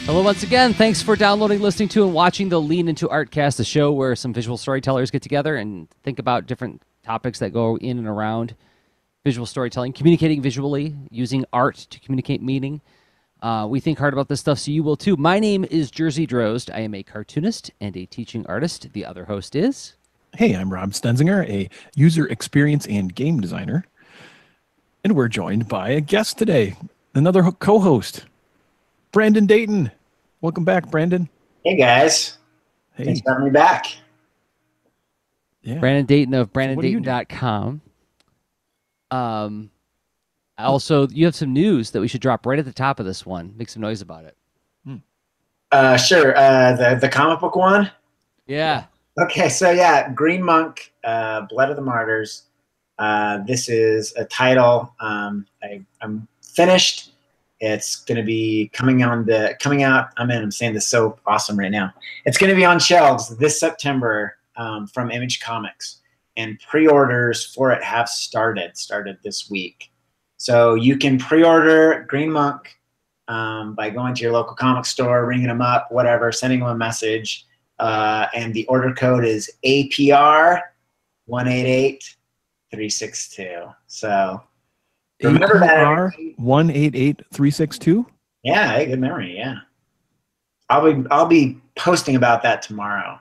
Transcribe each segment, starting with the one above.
Hello once again. Thanks for downloading, listening to, and watching the Lean Into Artcast, the show where some visual storytellers get together and think about different topics that go in and around visual storytelling, communicating visually, using art to communicate meaning. We think hard about this stuff, so you will too. My name is Jerzy Drozd. I am a cartoonist and a teaching artist. The other host is... Hey, I'm Rob Stenzinger, a user experience and game designer. And we're joined by a guest today, another co-host, Brandon Dayton. Welcome back, Brandon. Hey, guys. Hey. Thanks for having me back. Yeah. Brandon Dayton of BrandonDayton.com. Also, you have some news that we should drop right at the top of this one. Make some noise about it. Sure. The comic book one? Yeah. Okay, so yeah, Green Monk, Blood of the Martyrs. This is a title. I'm finished. It's going to be coming out. I'm saying this so awesome right now. It's going to be on shelves this September from Image Comics, and pre-orders for it have started this week. So you can pre-order Green Monk by going to your local comic store, ringing them up, whatever, sending them a message, and the order code is APR 188362. So. Remember that 188362. Yeah, hey, good memory. Yeah, I'll be posting about that tomorrow.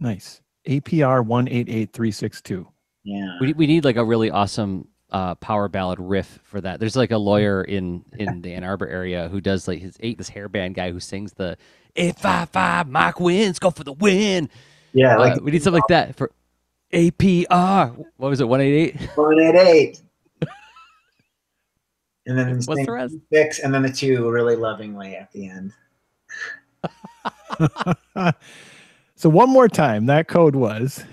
Nice. APR 188362. Yeah, We need like a really awesome power ballad riff for that. There's like a lawyer in the Ann Arbor area who does like this hairband guy who sings the 855 Mike wins, go for the win. Yeah, like we need something like that for APR. What was it? 188. 188. And then what's the rest? 6, and then the 2 really lovingly at the end. So one more time, that code was?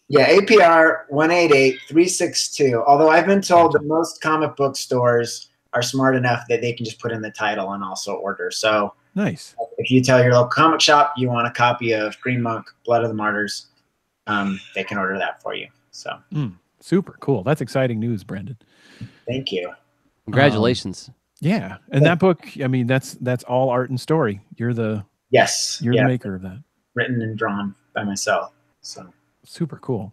Yeah, APR 188362. Although I've been told that most comic book stores are smart enough that they can just put in the title and also order. So nice. If you tell your local comic shop you want a copy of Green Monk, Blood of the Martyrs, they can order that for you. So super cool. That's exciting news, Brandon. Thank you. Congratulations. Yeah, and that book, I mean, that's all art and story. You're the the maker of that. Written and drawn by myself. So super cool.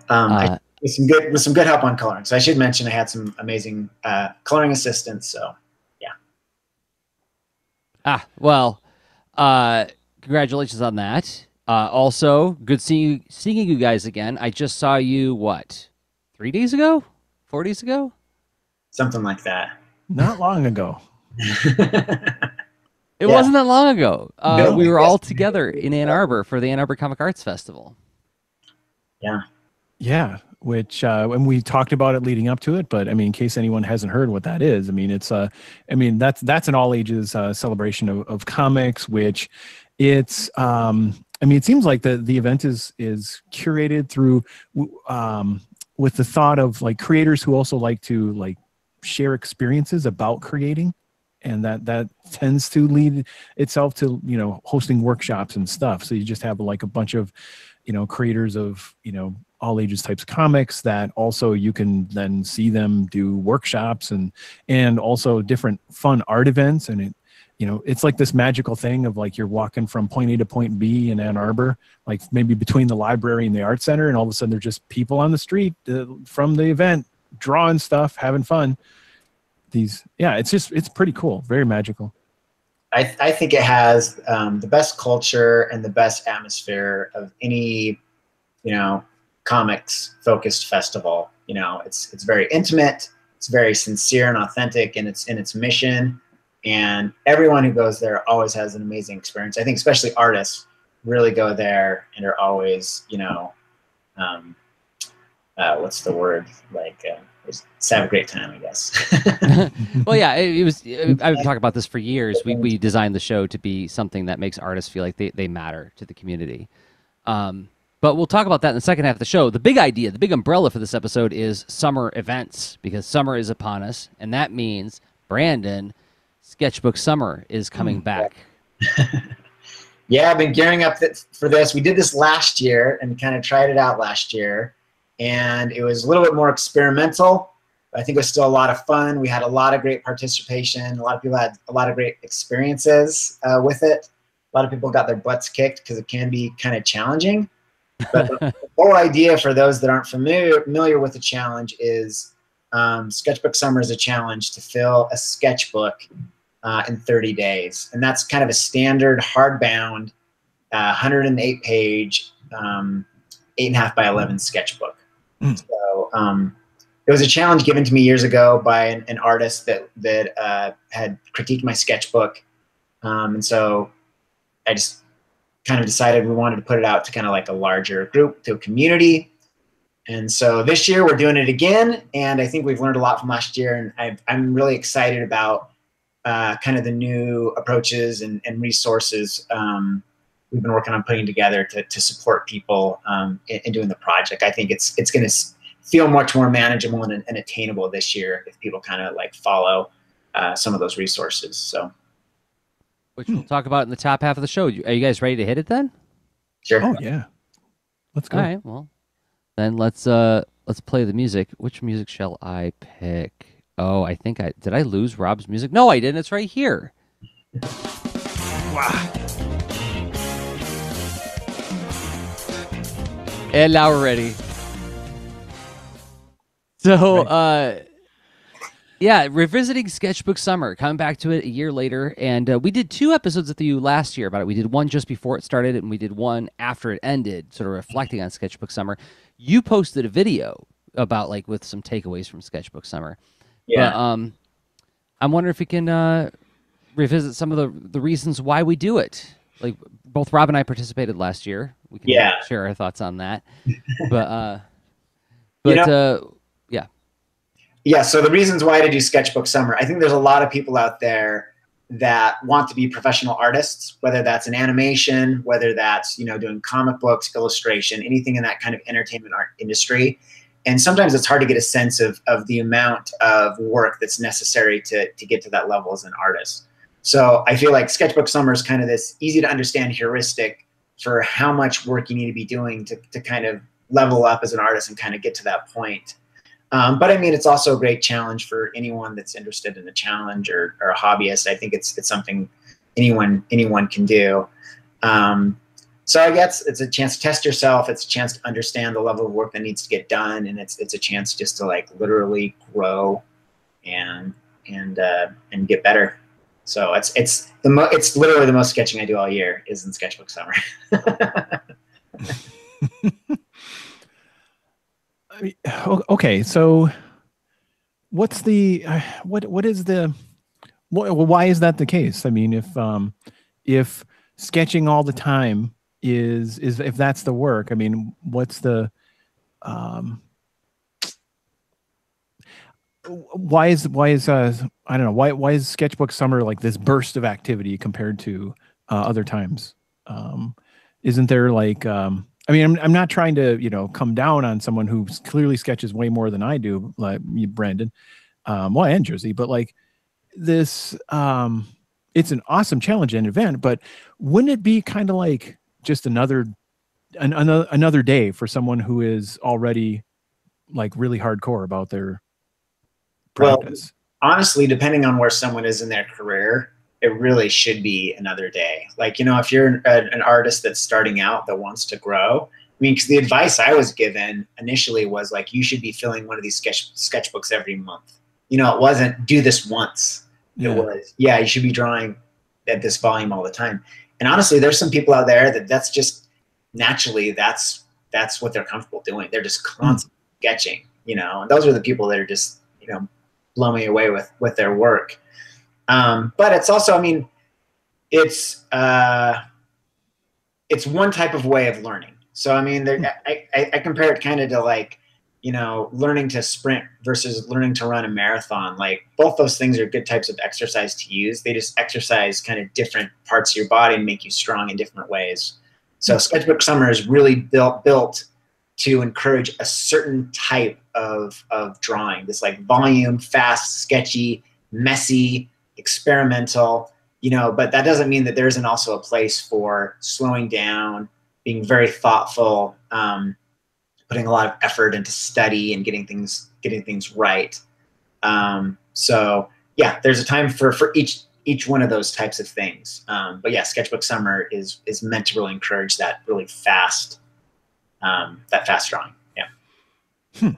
With some good help on coloring. So I should mention I had some amazing coloring assistants. So yeah. Well, congratulations on that. Also, good seeing you guys again. I just saw you 3 days ago? 4 days ago? Something like that. Not long ago. It wasn't that long ago. We were all together in Ann Arbor for the Ann Arbor Comic Arts Festival. Yeah. Yeah, which when we talked about it leading up to it, but I mean, in case anyone hasn't heard what that is, I mean, it's that's an all ages celebration of comics, which it's I mean, it seems like the event is curated through with the thought of like creators who also like to like share experiences about creating, and that tends to lead itself to, you know, hosting workshops and stuff. So you just have like a bunch of, you know, creators of, you know, all ages types of comics that also you can then see them do workshops and also different fun art events. And it, you know, it's like this magical thing of like you're walking from point A to point B in Ann Arbor, like maybe between the library and the art center, and all of a sudden there's just people on the street from the event drawing stuff, having fun. It's pretty cool, very magical. I think it has the best culture and the best atmosphere of any, you know, comics focused festival. You know, it's very intimate, it's very sincere and authentic in its mission, and everyone who goes there always has an amazing experience. I think especially artists really go there and are always, you know, what's the word, like just have a great time, I guess. Well, yeah, it was. I've been talking about this for years. We designed the show to be something that makes artists feel like they matter to the community. But we'll talk about that in the second half of the show. The big idea, the big umbrella for this episode is summer events, because summer is upon us, and that means, Brandon, Sketchbook Summer is coming back. Yeah, I've been gearing up for this. We did this last year and kind of tried it out last year, and it was a little bit more experimental. I think it was still a lot of fun. We had a lot of great participation. A lot of people had a lot of great experiences with it. A lot of people got their butts kicked because it can be kind of challenging. But the whole idea for those that aren't familiar with the challenge is Sketchbook Summer is a challenge to fill a sketchbook in 30 days. And that's kind of a standard hardbound 108-page, 8.5 by 11 sketchbook. So it was a challenge given to me years ago by an artist that had critiqued my sketchbook. And so I just kind of decided we wanted to put it out to kind of like a larger group, to a community. And so this year we're doing it again. And I think we've learned a lot from last year. And I'm really excited about kind of the new approaches and resources we've been working on putting together to support people in doing the project. I think it's going to feel much more manageable and attainable this year if people kind of like follow some of those resources. So, which we'll talk about in the top half of the show. Are you guys ready to hit it then? Sure. Oh yeah, let's go. All right. Well, then let's play the music. Which music shall I pick? Oh, I think did I lose Rob's music? No, I didn't. It's right here. Wow. And now we're ready. So, yeah, revisiting Sketchbook Summer, coming back to it a year later. And we did 2 episodes with you last year about it. We did one just before it started, and we did one after it ended, sort of reflecting on Sketchbook Summer. You posted a video about, like, with some takeaways from Sketchbook Summer. Yeah. But, I'm wondering if we can revisit some of the reasons why we do it. Like, both Rob and I participated last year. We can share our thoughts on that. But yeah. Yeah, so the reasons why to do Sketchbook Summer, I think there's a lot of people out there that want to be professional artists, whether that's in animation, whether that's, you know, doing comic books, illustration, anything in that kind of entertainment art industry. And sometimes it's hard to get a sense of the amount of work that's necessary to get to that level as an artist. So I feel like Sketchbook Summer is kind of this easy to understand heuristic for how much work you need to be doing to kind of level up as an artist and kind of get to that point. But I mean, it's also a great challenge for anyone that's interested in a challenge or a hobbyist. I think it's something anyone can do. So I guess it's a chance to test yourself. It's a chance to understand the level of work that needs to get done, and it's a chance just to like literally grow and get better. So it's literally the most sketching I do all year is in Sketchbook Summer. Okay, so what's the what is the why is that the case? I mean, if sketching all the time is if that's the work, I mean, what's the why is I don't know, why is Sketchbook Summer like this burst of activity compared to other times? Isn't there like I mean, I'm not trying to, you know, come down on someone who clearly sketches way more than I do, like you, Brandon, well, and Jerzy, but like this, it's an awesome challenge and event, but wouldn't it be kind of like just another day for someone who is already like really hardcore about their practice? Well, honestly, depending on where someone is in their career, it really should be another day. Like, you know, if you're an artist that's starting out that wants to grow, I mean, because the advice I was given initially was like, you should be filling one of these sketchbooks every month. You know, it wasn't do this once. Yeah. It was, yeah, you should be drawing at this volume all the time. And honestly, there's some people out there that's just naturally, that's what they're comfortable doing. They're just constantly sketching, you know, and those are the people that are just, you know, blow me away with their work. But it's also, I mean, it's one type of way of learning. So, I mean, I compare it kind of to like, you know, learning to sprint versus learning to run a marathon. Like both those things are good types of exercise to use. They just exercise kind of different parts of your body and make you strong in different ways. So Sketchbook Summer is really built to encourage a certain type of drawing, this like volume, fast, sketchy, messy, experimental, you know, but that doesn't mean that there isn't also a place for slowing down, being very thoughtful, putting a lot of effort into study and getting things right. So yeah, there's a time for each one of those types of things. But yeah, Sketchbook Summer is meant to really encourage that really fast, that fast drawing. Yeah.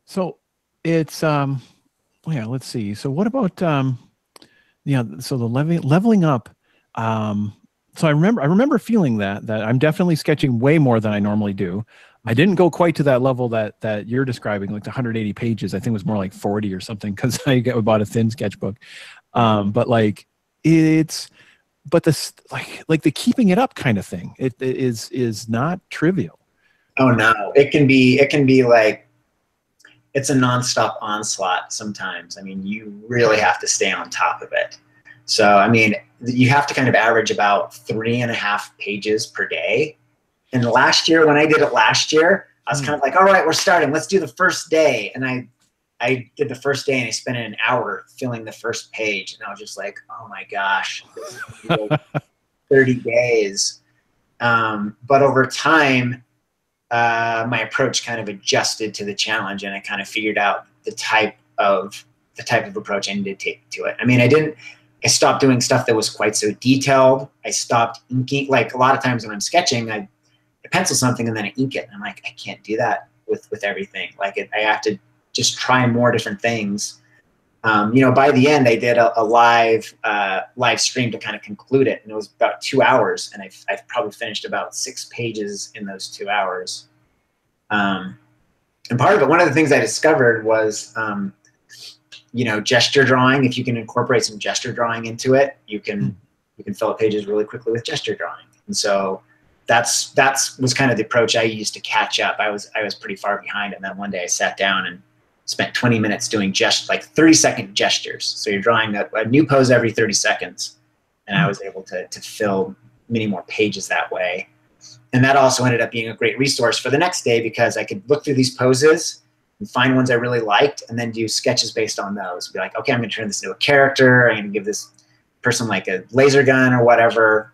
So it's yeah, let's see. So what about yeah, so the leveling up, so I remember feeling that I'm definitely sketching way more than I normally do. I didn't go quite to that level that you're describing, like the 180 pages. I think it was more like 40 or something, because I bought a thin sketchbook. But like but this like the keeping it up kind of thing, it is not trivial. Oh no, it can be like, it's a nonstop onslaught sometimes. I mean, you really have to stay on top of it. So, I mean, you have to kind of average about 3.5 pages per day. And last year, when I did it last year, I was kind of like, all right, we're starting. Let's do the first day. And I did the first day, and I spent an hour filling the first page. And I was just like, oh my gosh, this is like 30 days. But over time, my approach kind of adjusted to the challenge, and I kind of figured out the type of approach I needed to take to it. I mean, I stopped doing stuff that was quite so detailed. I stopped inking. Like a lot of times when I'm sketching, I pencil something and then I ink it. And I'm like, I can't do that with everything. Like I have to just try more different things. You know, by the end, I did a live stream to kind of conclude it, and it was about 2 hours, and I've probably finished about 6 pages in those 2 hours. And part of it, one of the things I discovered was, you know, gesture drawing. If you can incorporate some gesture drawing into it, you can fill up pages really quickly with gesture drawing. And so that's was kind of the approach I used to catch up. I was pretty far behind, and then one day I sat down and spent 20 minutes doing just like 30-second gestures. So you're drawing a new pose every 30 seconds. And I was able to fill many more pages that way. And that also ended up being a great resource for the next day, because I could look through these poses and find ones I really liked, and then do sketches based on those. Be like, okay, I'm going to turn this into a character. I'm going to give this person like a laser gun or whatever.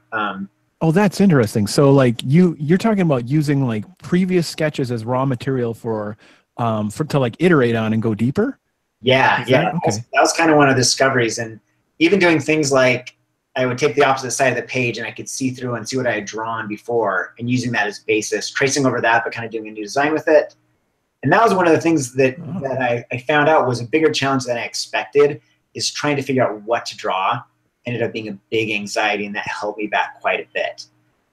Oh, that's interesting. So like you're talking about using like previous sketches as raw material to like iterate on and go deeper? Yeah, yeah. Okay. That was kind of one of the discoveries. And even doing things like, I would take the opposite side of the page and I could see through and see what I had drawn before, and using that as basis, tracing over that, but kind of doing a new design with it. And that was one of the things that I found out was a bigger challenge than I expected, is trying to figure out what to draw. Ended up being a big anxiety, and that held me back quite a bit.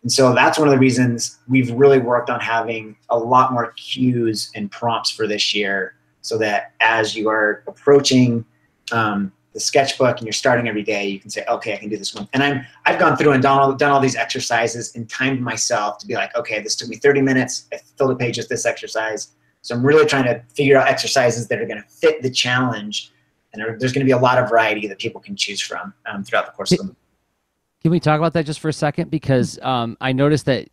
And so that's one of the reasons we've really worked on having a lot more cues and prompts for this year, so that as you are approaching the sketchbook and you're starting every day, you can say, okay, I can do this one. And I've gone through and done all these exercises and timed myself to be like, okay, this took me 30 minutes. I filled a page with this exercise. So I'm really trying to figure out exercises that are going to fit the challenge. And there's going to be a lot of variety that people can choose from throughout the course of the month. Can we talk about that just for a second? Because I noticed that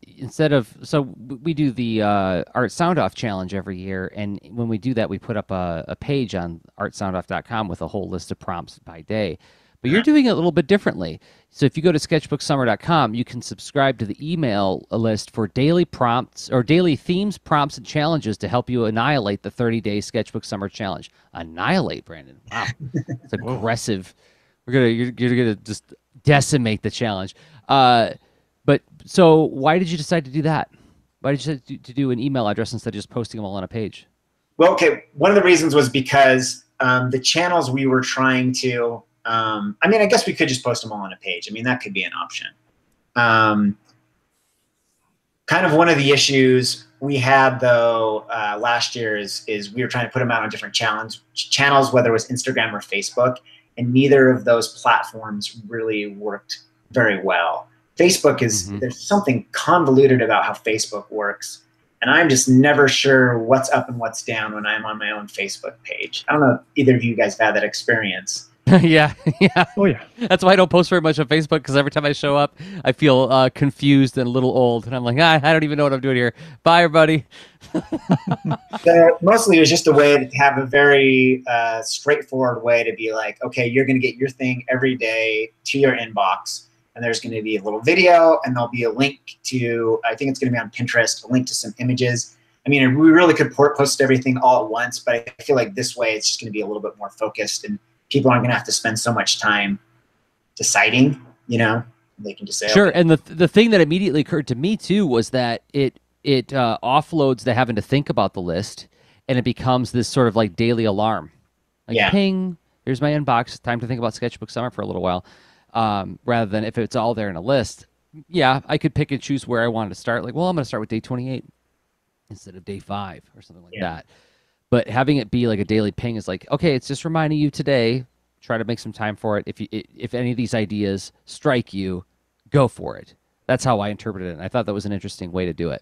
so we do the Art Sound Off challenge every year, and when we do that, we put up a page on artsoundoff.com with a whole list of prompts by day. But you're doing it a little bit differently. So if you go to sketchbooksummer.com, you can subscribe to the email list for daily prompts or daily themes, prompts, and challenges to help you annihilate the 30-day Sketchbook Summer Challenge. Annihilate, Brandon. Wow. It's aggressive. You're gonna just decimate the challenge. But so why did you decide to do that? Why did you decide to do an email address instead of just posting them all on a page? Well, okay, one of the reasons was because the channels we were trying to, I mean, I guess we could just post them all on a page. I mean, that could be an option. Kind of one of the issues we had, though, last year is we were trying to put them out on different channels, whether it was Instagram or Facebook, and neither of those platforms really worked very well. Facebook is, there's something convoluted about how Facebook works, and I'm just never sure what's up and what's down when I'm on my own Facebook page. I don't know if either of you guys have had that experience. Yeah. Oh, yeah. That's why I don't post very much on Facebook, because every time I show up, I feel confused and a little old. And I'm like, I don't even know what I'm doing here. Bye, everybody. Mostly it was just a way to have a very straightforward way to be like, okay, you're going to get your thing every day to your inbox. And there's going to be a little video, and there'll be a link to, I think it's going to be on Pinterest, a link to some images. I mean, we really could post everything all at once, but I feel like this way it's just going to be a little bit more focused, and people aren't going to have to spend so much time deciding, you know. They can just say, sure. okay. And the thing that immediately occurred to me too was that it offloads the having to think about the list, and it becomes this sort of like daily alarm, like ping, here's my inbox, time to think about Sketchbook Summer for a little while, rather than if it's all there in a list. Yeah, I could pick and choose where I wanted to start. Like, well, I'm going to start with day 28 instead of day 5 or something like that. But having it be like a daily ping is like, okay, it's just reminding you today. Try to make some time for it. If any of these ideas strike you, go for it. That's how I interpreted it. And I thought that was an interesting way to do it.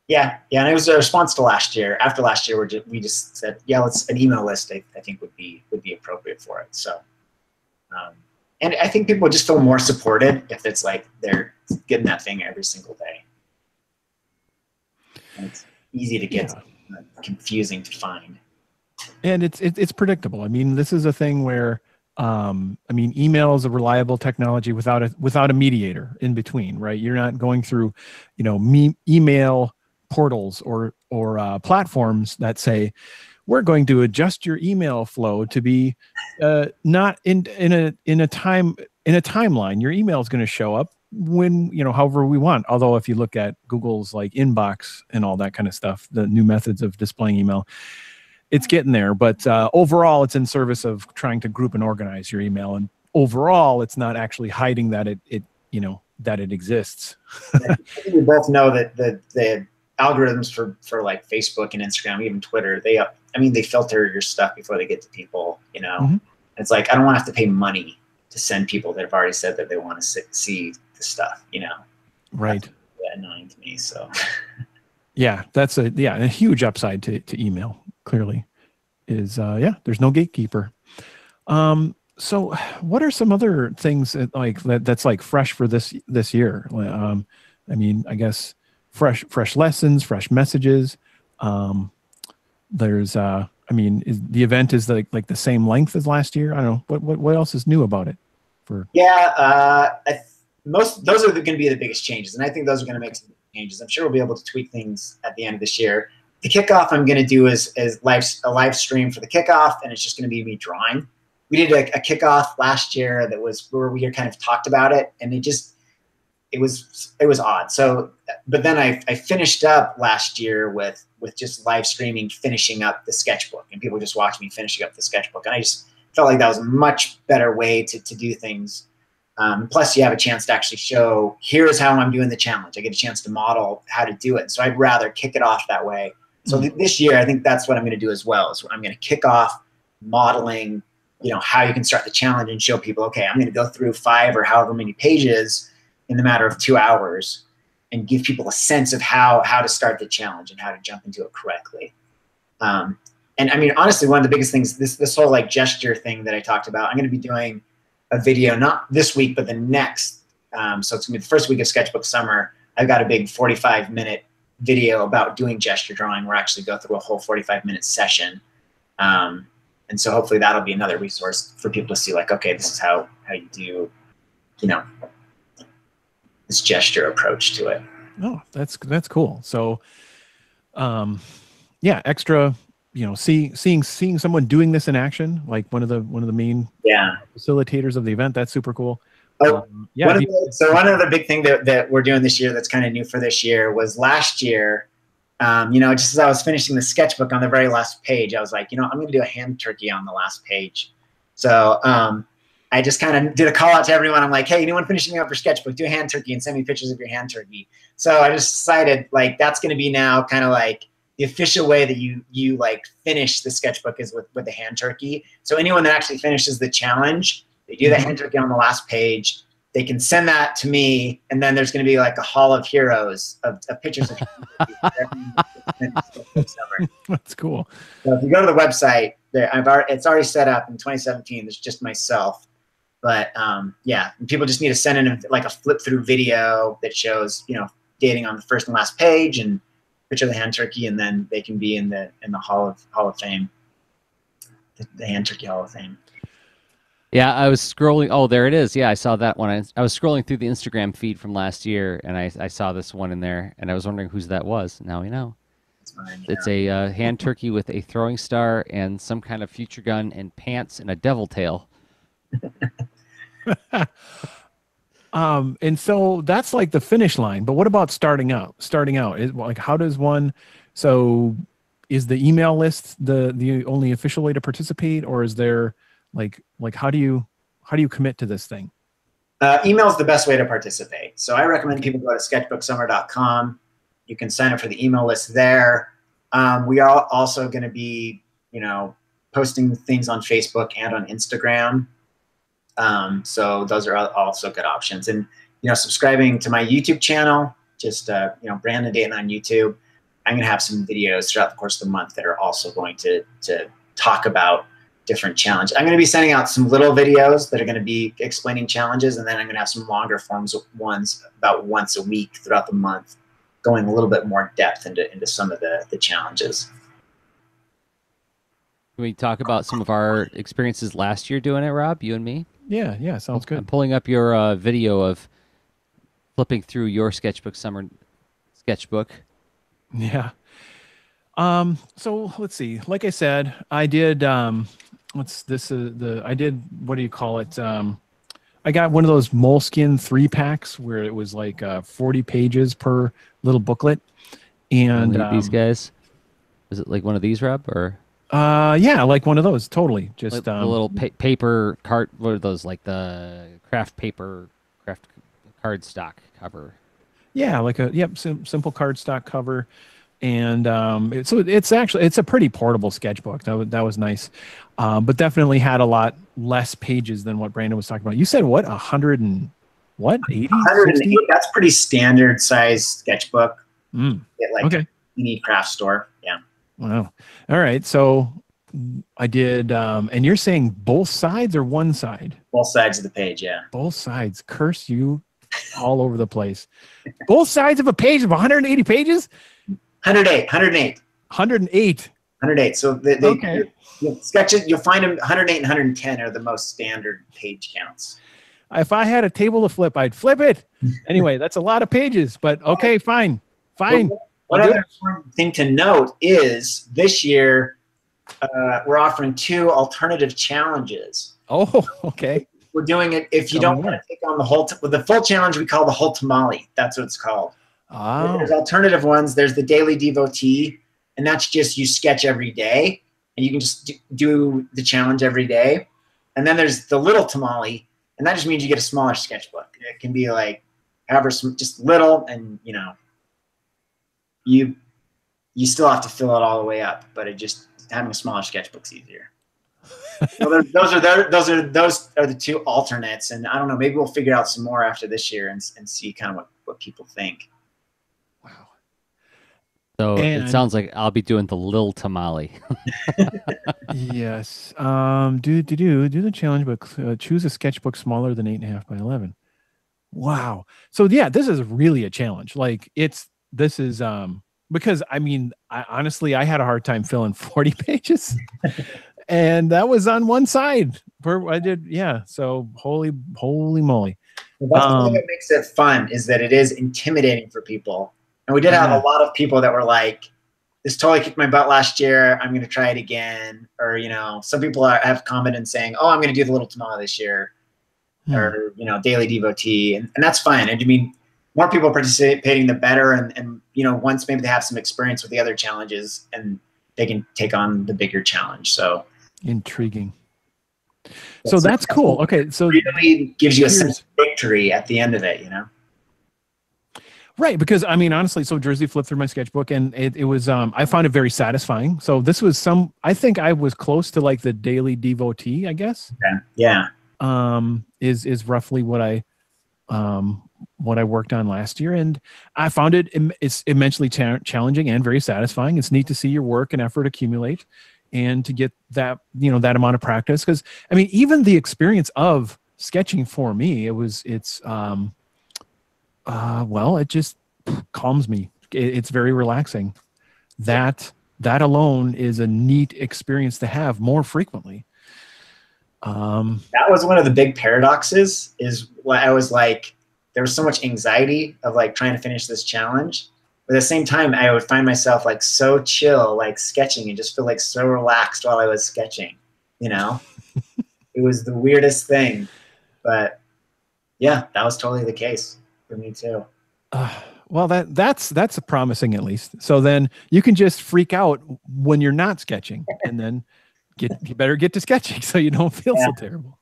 Yeah, and it was a response to last year. After last year, we just said, yeah, let's an email list. I think would be appropriate for it. So, and I think people just feel more supported if it's like they're getting that thing every single day. And it's easy to get, confusing to find. And it's predictable. I mean, this is a thing where, I mean, email is a reliable technology without a mediator in between, right? You're not going through, you know, email portals or platforms that say, we're going to adjust your email flow to be not in a timeline. Your email is going to show up when, you know, however we want. Although if you look at Google's like inbox and all that kind of stuff, the new methods of displaying email, it's getting there. But overall, it's in service of trying to group and organize your email. And overall, it's not actually hiding that it that it exists. I think we both know that the algorithms for like Facebook and Instagram, even Twitter, they filter your stuff before they get to people, you know. Mm-hmm. It's like, I don't want to have to pay money to send people that have already said that they want to see the stuff, you know. Right. That's annoying to me. So yeah, that's a huge upside to email, clearly, is there's no gatekeeper. So what are some other things that's like fresh for this year? I mean, I guess fresh lessons, fresh messages. There's I mean, the event is like the same length as last year? I don't know. What else is new about it? Those are going to be the biggest changes, and I think those are going to make some changes. I'm sure we'll be able to tweak things at the end of this year. The kickoff I'm going to do is a live stream for the kickoff, and it's just going to be me drawing. We did a kickoff last year that was where we kind of talked about it, and it was odd. So, but then I finished up last year with just live streaming, finishing up the sketchbook, and people just watching me finishing up the sketchbook, and I just felt like that was a much better way to do things. Plus, you have a chance to actually show, here's how I'm doing the challenge. I get a chance to model how to do it. So I'd rather kick it off that way. So this year, I think that's what I'm going to do as well. So I'm going to kick off modeling, you know, how you can start the challenge and show people, okay, I'm going to go through 5 or however many pages in the matter of 2 hours and give people a sense of how to start the challenge and how to jump into it correctly. And I mean, honestly, one of the biggest things, this whole like gesture thing that I talked about, I'm going to be doing a video, not this week, but the next. So it's going to be the first week of Sketchbook Summer. I've got a big 45-minute video about doing gesture drawing. We'll actually go through a whole 45-minute session. And so hopefully that'll be another resource for people to see, like, okay, this is how you do, you know, this gesture approach to it. Oh, that's cool. So, extra, you know, seeing someone doing this in action, like one of the main facilitators of the event. That's super cool. Oh, one of the big thing that we're doing this year that's kind of new for this year was last year, you know, just as I was finishing the sketchbook on the very last page, I was like, you know, I'm going to do a hand turkey on the last page. So I just kind of did a call out to everyone. I'm like, hey, anyone finishing up your sketchbook, do a hand turkey and send me pictures of your hand turkey. So I just decided, like, that's going to be now kind of like the official way that you like finish the sketchbook is with the hand turkey. So anyone that actually finishes the challenge, they do the hand turkey on the last page. They can send that to me, and then there's going to be like a hall of heroes of pictures of That's cool. So if you go to the website, it's already set up in 2017. There's just myself. But people just need to send in like a flip through video that shows, you know, dating on the first and last page and picture of the hand turkey, and then they can be in the Hall of Fame, the hand turkey Hall of Fame. Yeah, I was scrolling. Oh, there it is. Yeah, I saw that one. I was scrolling through the Instagram feed from last year, and I saw this one in there, and I was wondering whose that was. Now we know. It's mine. It's a hand turkey with a throwing star and some kind of future gun and pants and a devil tail. And so that's like the finish line. But what about starting out? Starting out is like, how does one? So, is the email list the only official way to participate, or is there like how do you commit to this thing? Email is the best way to participate. So I recommend people go to sketchbooksummer.com. You can sign up for the email list there. We are also going to be, posting things on Facebook and on Instagram. So those are also good options. And, subscribing to my YouTube channel, just, Brandon Dayton on YouTube. I'm going to have some videos throughout the course of the month that are also going to talk about different challenges. I'm going to be sending out some little videos that are going to be explaining challenges, and then I'm going to have some longer forms ones about once a week throughout the month, going a little bit more depth into some of the challenges. Can we talk about some of our experiences last year doing it, Rob, you and me? Yeah, sounds good. I'm pulling up your video of flipping through your Sketchbook Summer sketchbook. Yeah. So let's see. Like I said, I did I did, what do you call it? I got one of those Moleskine 3-packs where it was like 40 pages per little booklet. And these guys, is it like one of these, Rob, or? Yeah, like one of those. Totally. Just like the little paper card. What are those? Like the craft cardstock cover. Yeah, like simple cardstock cover. And it's a pretty portable sketchbook. That was nice, but definitely had a lot less pages than what Brandon was talking about. You said what, 100 and what, 80? 108. That's pretty standard size sketchbook. Okay. You need craft store. Yeah. Wow. All right. So I did, and you're saying both sides or one side? Both sides of the page. Yeah. Both sides. Curse you all over the place. Both sides of a page of 180 pages. 108. 108. So okay. You'll find them 108 and 110 are the most standard page counts. If I had a table to flip, I'd flip it. Anyway, that's a lot of pages, but okay, fine. Well, one other thing to note is this year we're offering 2 alternative challenges. Oh, okay. We're doing it if you don't want to take on the full challenge. We call the whole tamale. That's what it's called. Oh. There's alternative ones. There's the daily devotee, and that's just you sketch every day, and you can just do the challenge every day. And then there's the little tamale, and that just means you get a smaller sketchbook. It can be like however, just little, and you still have to fill it all the way up, but having a smaller sketchbook's easier. So those are the 2 alternates, and I don't know, maybe we'll figure out some more after this year and see kind of what people think. Wow. So it sounds like I'll be doing the little tamale. Yes. Do the challenge, but choose a sketchbook smaller than 8.5 by 11. Wow. So yeah, this is really a challenge. Like because I mean, honestly, I had a hard time filling 40 pages. And that was on one side. I did, yeah. So holy moly. Well, that's the thing that makes it fun, is that it is intimidating for people. And we did have a lot of people that were like, "This totally kicked my butt last year. I'm going to try it again." Or some people have commented saying, "Oh, I'm going to do the little tamale this year," or daily devotee, and that's fine. And I mean, more people participating, the better. And once maybe they have some experience with the other challenges, and they can take on the bigger challenge. So. Intriguing. So that's cool. Okay, so it really gives you a sense of victory at the end of it, Right, because I mean, honestly, so Jerzy flipped through my sketchbook, and it was I found it very satisfying. So this was I think I was close to like the daily devotee, I guess. Yeah. Is roughly what I worked on last year, and I found it's immensely challenging and very satisfying. It's neat to see your work and effort accumulate, and to get that that amount of practice. Because I mean, even the experience of sketching for me, it just calms me. It's very relaxing. That alone is a neat experience to have more frequently. That was one of the big paradoxes, is what I was like, there was so much anxiety of like trying to finish this challenge. But at the same time, I would find myself like so chill, like sketching, and just feel like so relaxed while I was sketching, you know? It was the weirdest thing. But yeah, that was totally the case for me too. Well, that's promising at least. So then you can just freak out when you're not sketching, and then you better get to sketching so you don't feel so terrible.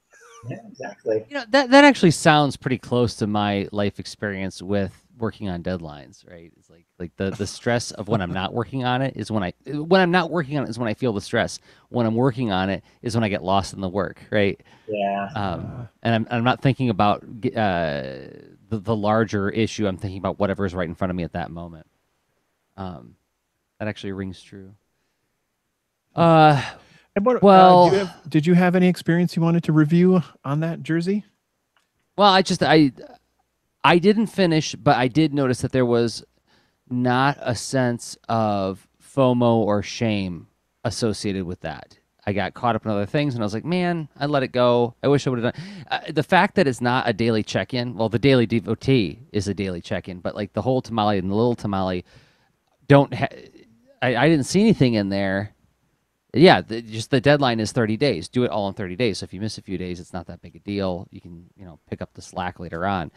Yeah, exactly. You know, that actually sounds pretty close to my life experience with working on deadlines, right? It's like the stress of when I'm not working on it is when I'm not working on it is when I feel the stress. When I'm working on it is when I get lost in the work, right? Yeah. And I'm not thinking about the larger issue. I'm thinking about whatever is right in front of me at that moment. That actually rings true. Well, did you have any experience you wanted to review on that, Jerzy? Well, I didn't finish, but I did notice that there was not a sense of FOMO or shame associated with that. I got caught up in other things, and I was like, man, I let it go. I wish I would have done. The fact that it's not a daily check-in, well, the daily devotee is a daily check-in, but like the whole tamale and the little tamale I didn't see anything in there. Yeah, just the deadline is 30 days. Do it all in 30 days. So if you miss a few days, it's not that big a deal. You can, pick up the slack later on.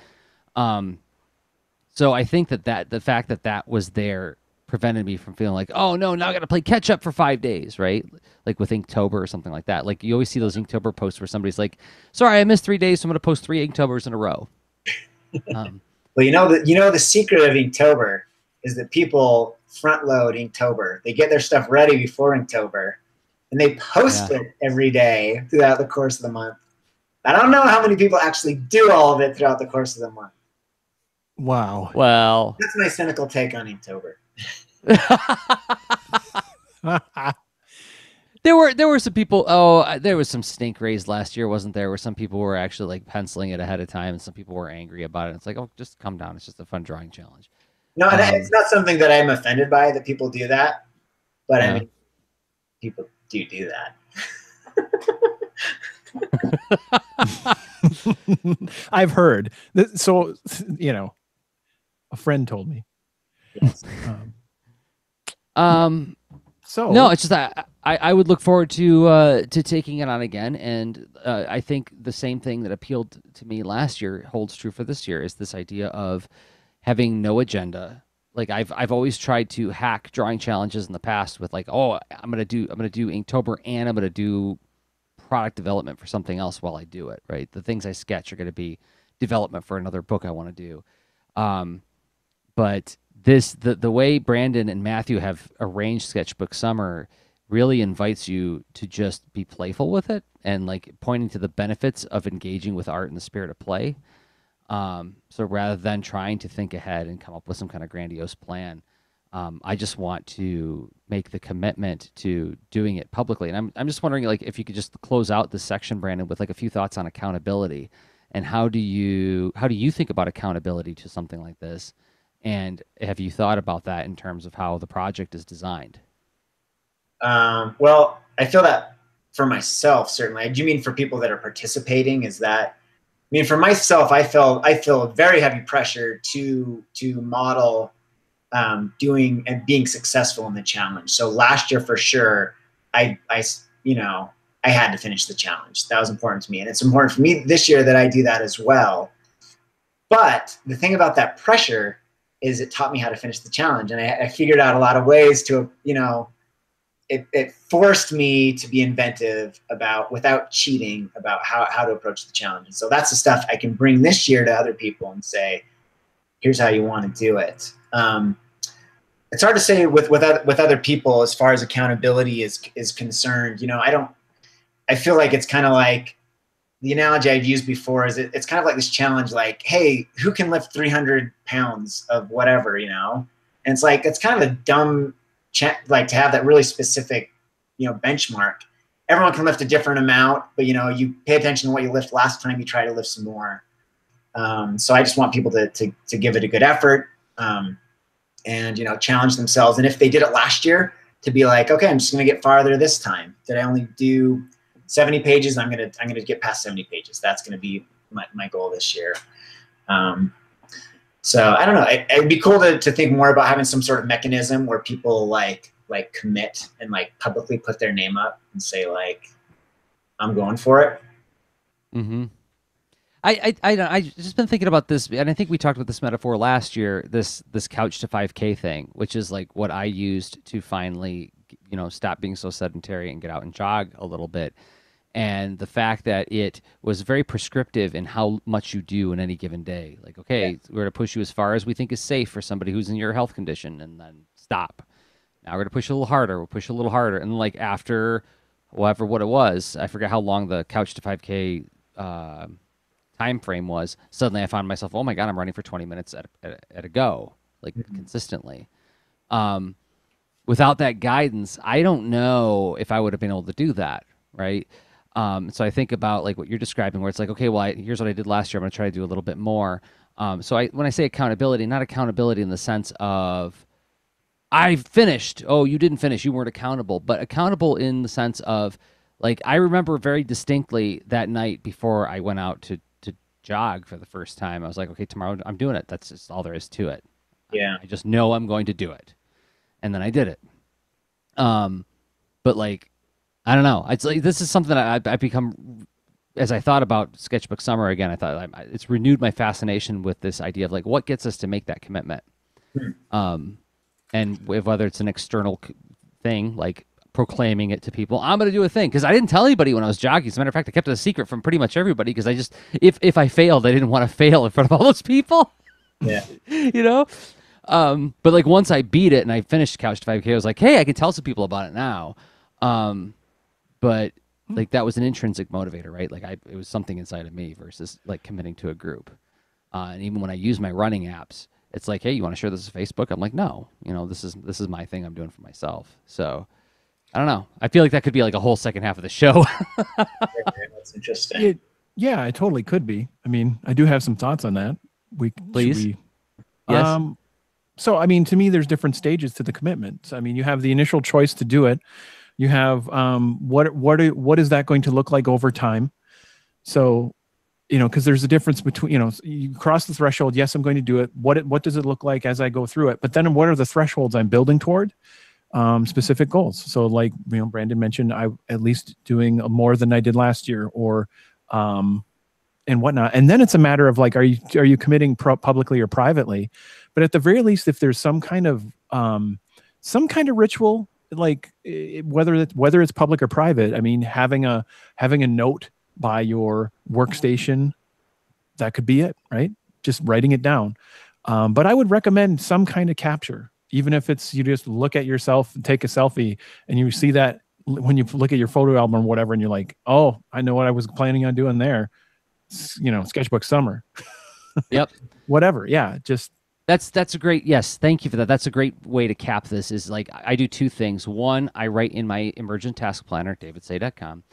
So I think that the fact that was there prevented me from feeling like, oh no, now I got to play catch up for 5 days, right? Like with Inktober or something like that. Like you always see those Inktober posts where somebody's like, sorry, I missed 3 days, so I'm going to post 3 Inktobers in a row. Well, the secret of Inktober is that people front load Inktober. They get their stuff ready before Inktober, and they post it every day throughout the course of the month. I don't know how many people actually do all of it throughout the course of the month. Wow. Well, that's my cynical take on Inktober. There were some people. Oh, there was some stink raised last year, wasn't there? Where some people were actually like penciling it ahead of time, and some people were angry about it. It's like, oh, just calm down. It's just a fun drawing challenge. No, and it's not something that I'm offended by that people do that, but I mean, people do that. I've heard. So, a friend told me. Yes. So no, it's just I would look forward to taking it on again, and I think the same thing that appealed to me last year holds true for this year. Is this idea of having no agenda. Like I've always tried to hack drawing challenges in the past with like, oh, I'm gonna do Inktober and I'm gonna do product development for something else while I do it. Right, the things I sketch are gonna be development for another book I want to do. But the way Brandon and Matthew have arranged Sketchbook Summer really invites you to just be playful with it and like pointing to the benefits of engaging with art in the spirit of play. So rather than trying to think ahead and come up with some kind of grandiose plan, I just want to make the commitment to doing it publicly. And I'm just wondering, like, if you could just close out this section, Brandon, with like a few thoughts on accountability and how do you think about accountability to something like this? And have you thought about that in terms of how the project is designed? Well, I feel that for myself, certainly. Do you mean for people that are participating? Is that, I mean, for myself, I feel very heavy pressure to model doing and being successful in the challenge. So last year, for sure, I had to finish the challenge. That was important to me, and it's important for me this year that I do that as well. But the thing about that pressure is it taught me how to finish the challenge, and I figured out a lot of ways to, it forced me to be inventive without cheating about how to approach the challenge. And so that's the stuff I can bring this year to other people and say, here's how you want to do it. It's hard to say with other people as far as accountability is concerned. I feel like it's kind of like the analogy I've used before is it's kind of like this challenge, like, hey, who can lift 300 pounds of whatever, and it's like, it's kind of a dumb like to have that really specific, benchmark. Everyone can lift a different amount, but you pay attention to what you lift last time, you try to lift some more. So I just want people to give it a good effort, and challenge themselves. And if they did it last year, to be like, okay, I'm just going to get farther this time. Did I only do 70 pages? I'm gonna get past 70 pages. That's going to be my goal this year. So I don't know. It'd be cool to think more about having some sort of mechanism where people like commit and like publicly put their name up and say like, I'm going for it. Mm-hmm. I just been thinking about this, and I think we talked about this metaphor last year. This couch to 5K thing, which is like what I used to finally, stop being so sedentary and get out and jog a little bit. And the fact that it was very prescriptive in how much you do in any given day. Like, okay, we're going to push you as far as we think is safe for somebody who's in your health condition, and then stop. Now we're going to push a little harder. We'll push a little harder. And like after what it was, I forget how long the couch to 5K time frame was, suddenly I found myself, oh my God, I'm running for 20 minutes at a go, like consistently. Without that guidance, I don't know if I would have been able to do that, right? So I think about like what you're describing, where it's like, okay, well, here's what I did last year. I'm going to try to do a little bit more. So when I say accountability, not accountability in the sense of I finished. Oh, you didn't finish. You weren't accountable. But accountable in the sense of like I remember very distinctly that night before I went out to jog for the first time. I was like, okay, tomorrow I'm doing it. That's just all there is to it. Yeah. I just know I'm going to do it. And then I did it. But like, I don't know. It's like, this is something that I've become, as I thought about Sketchbook Summer again, I thought it's renewed my fascination with this idea of like, what gets us to make that commitment? And whether it's an external thing, like proclaiming it to people, I'm going to do a thing. Because I didn't tell anybody when I was jogging. As a matter of fact, I kept it a secret from pretty much everybody because I just, if I failed, I didn't want to fail in front of all those people. Yeah. But like once I beat it and I finished Couch to 5K, I was like, hey, I can tell some people about it now. But like that was an intrinsic motivator, right? Like it was something inside of me versus like committing to a group. And even when I use my running apps, it's like, hey, you want to share this on Facebook? I'm like, no, this is my thing I'm doing for myself. So I don't know. I feel like that could be like a whole second half of the show. That's interesting. Yeah, it totally could be. I mean, I do have some thoughts on that. Please. Yes. So, I mean, to me, there's different stages to the commitment. I mean, you have the initial choice to do it. You have what is that going to look like over time? So, because there's a difference between, you cross the threshold. Yes, I'm going to do it. What does it look like as I go through it? But then what are the thresholds I'm building toward? Specific goals. So like, Brandon mentioned, I at least doing more than I did last year or, and whatnot. And then it's a matter of like, are you committing publicly or privately? But at the very least, if there's some kind of ritual, like whether it's public or private, I mean, having a note by your workstation, that could be it, right? Just writing it down. But I would recommend some kind of capture, even if it's you just look at yourself and take a selfie and you see that when you look at your photo album or whatever, and you're like, oh, I know what I was planning on doing there. Sketchbook Summer. Yep. Whatever. Yeah. Just that's a great, yes. Thank you for that. That's a great way to cap this is like, I do two things. One, I write in my emergent task planner, davidsay.com,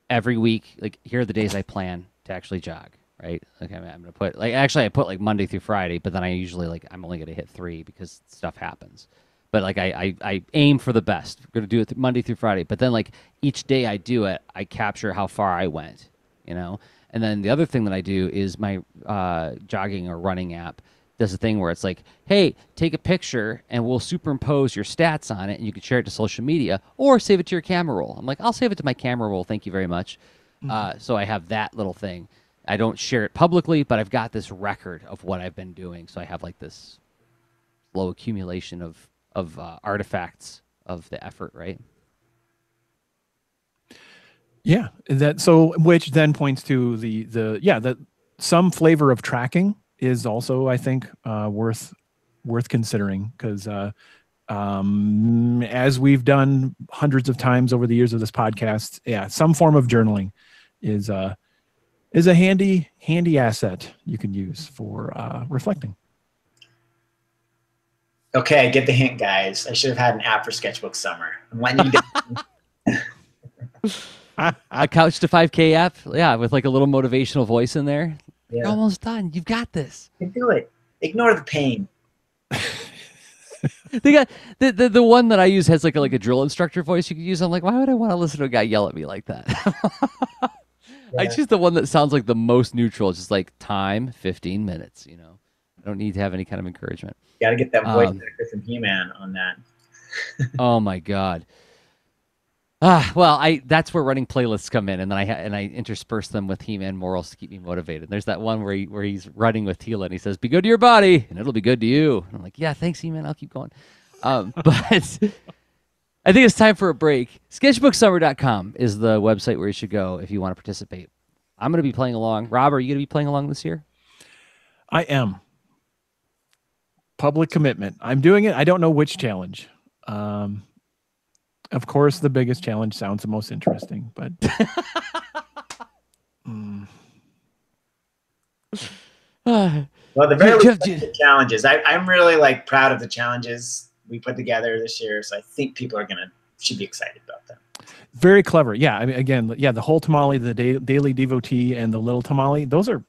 every week, like here are the days I plan to actually jog, right? Okay. I'm going to put I put like Monday through Friday, but then I usually I'm only going to hit 3 because stuff happens. But like I aim for the best. We're going to do it Monday through Friday. But then like each day I do it, I capture how far I went, And then the other thing that I do is my jogging or running app does a thing where it's like, hey, take a picture and we'll superimpose your stats on it and you can share it to social media or save it to your camera roll. I'm like, I'll save it to my camera roll. Thank you very much. So I have that little thing. I don't share it publicly, but I've got this record of what I've been doing. So I have like this slow accumulation of artifacts of the effort, right? Yeah, which then points to that some flavor of tracking is also, I think, worth considering because as we've done hundreds of times over the years of this podcast, some form of journaling is a handy asset you can use for reflecting. Okay, I get the hint, guys. I should have had an app for Sketchbook Summer. I'm letting you down. A Couch to 5K app, yeah, with like a little motivational voice in there. Yeah. You're almost done. You've got this. You can do it. Ignore the pain. They got the one that I use has like a drill instructor voice you could use. I'm like, why would I want to listen to a guy yell at me like that? I choose the one that sounds like the most neutral. It's just like time, 15 minutes, I don't need to have any kind of encouragement. Got to get that voice actor from He-Man on that. Oh my God. Well, that's where running playlists come in, and then I intersperse them with He-Man morals to keep me motivated. There's that one where he's running with Tila, and he says, "Be good to your body, and it'll be good to you." And I'm like, "Yeah, thanks, He-Man. I'll keep going." But I think it's time for a break. Sketchbooksummer.com is the website where you should go if you want to participate. I'm going to be playing along. Rob, are you going to be playing along this year? I am. Public commitment. I'm doing it. I don't know which challenge. Of course, the biggest challenge sounds the most interesting, but Well, the very least challenges. I'm really like proud of the challenges we put together this year, so I think people should be excited about them. Very clever. Yeah, I mean, again, yeah, the whole tamale, the daily devotee, and the little tamale. Those are,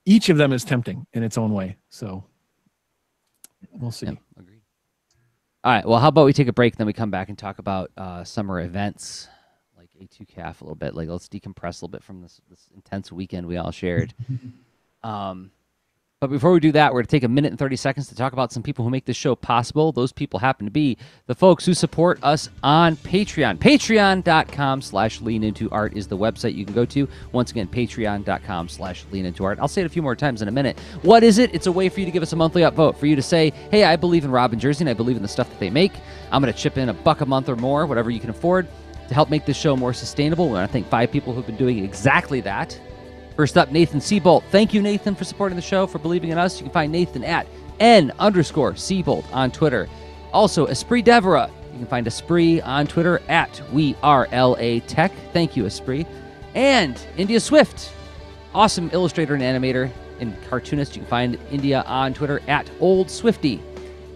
each of them is tempting in its own way. So we'll see. Yep, agreed. All right. Well, how about we take a break, then we come back and talk about summer events like A2CAF a little bit. Like, let's decompress a little bit from this intense weekend we all shared. But before we do that, we're going to take a minute and 30 seconds to talk about some people who make this show possible. Those people happen to be the folks who support us on Patreon. Patreon.com/leanintoart is the website you can go to. Once again, patreon.com/leanintoart. I'll say it a few more times in a minute. What is it? It's a way for you to give us a monthly upvote, for you to say, hey, I believe in Rob and Jerzy, and I believe in the stuff that they make. I'm going to chip in $1 a month or more, whatever you can afford, to help make this show more sustainable. We want to thank 5 people who've been doing exactly that. First up, Nathan Seabolt. Thank you, Nathan, for supporting the show, for believing in us. You can find Nathan at N_Seabolt on Twitter. Also, Esprit Devera. You can find Esprit on Twitter at WeAreLA Tech. Thank you, Esprit. And India Swift. Awesome illustrator and animator and cartoonist. You can find India on Twitter at Old Swifty.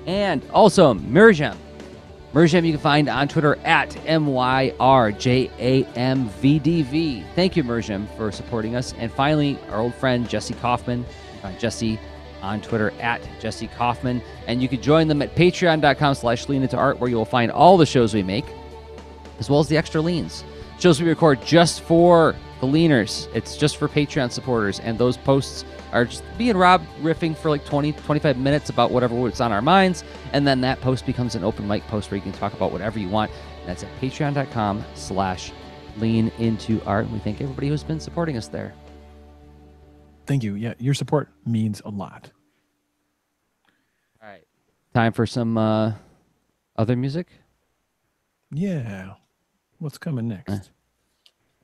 And also, Mirjam. Mirjam you can find on Twitter at MYRJAMVDV. Thank you, Mirjam, for supporting us. And finally, our old friend, Jesse Kaufman. You can find Jesse on Twitter at Jesse Kaufman. And you can join them at patreon.com/leanintoart, where you will find all the shows we make, as well as the extra leans. Shows we record just for the leaners. It's just for Patreon supporters. And those posts are just me and Rob riffing for like 20, 25 minutes about whatever's on our minds. And then that post becomes an open mic post where you can talk about whatever you want. And that's at patreon.com/leanintoart. And we thank everybody who's been supporting us there. Thank you. Yeah, your support means a lot. All right. Time for some other music? Yeah. What's coming next?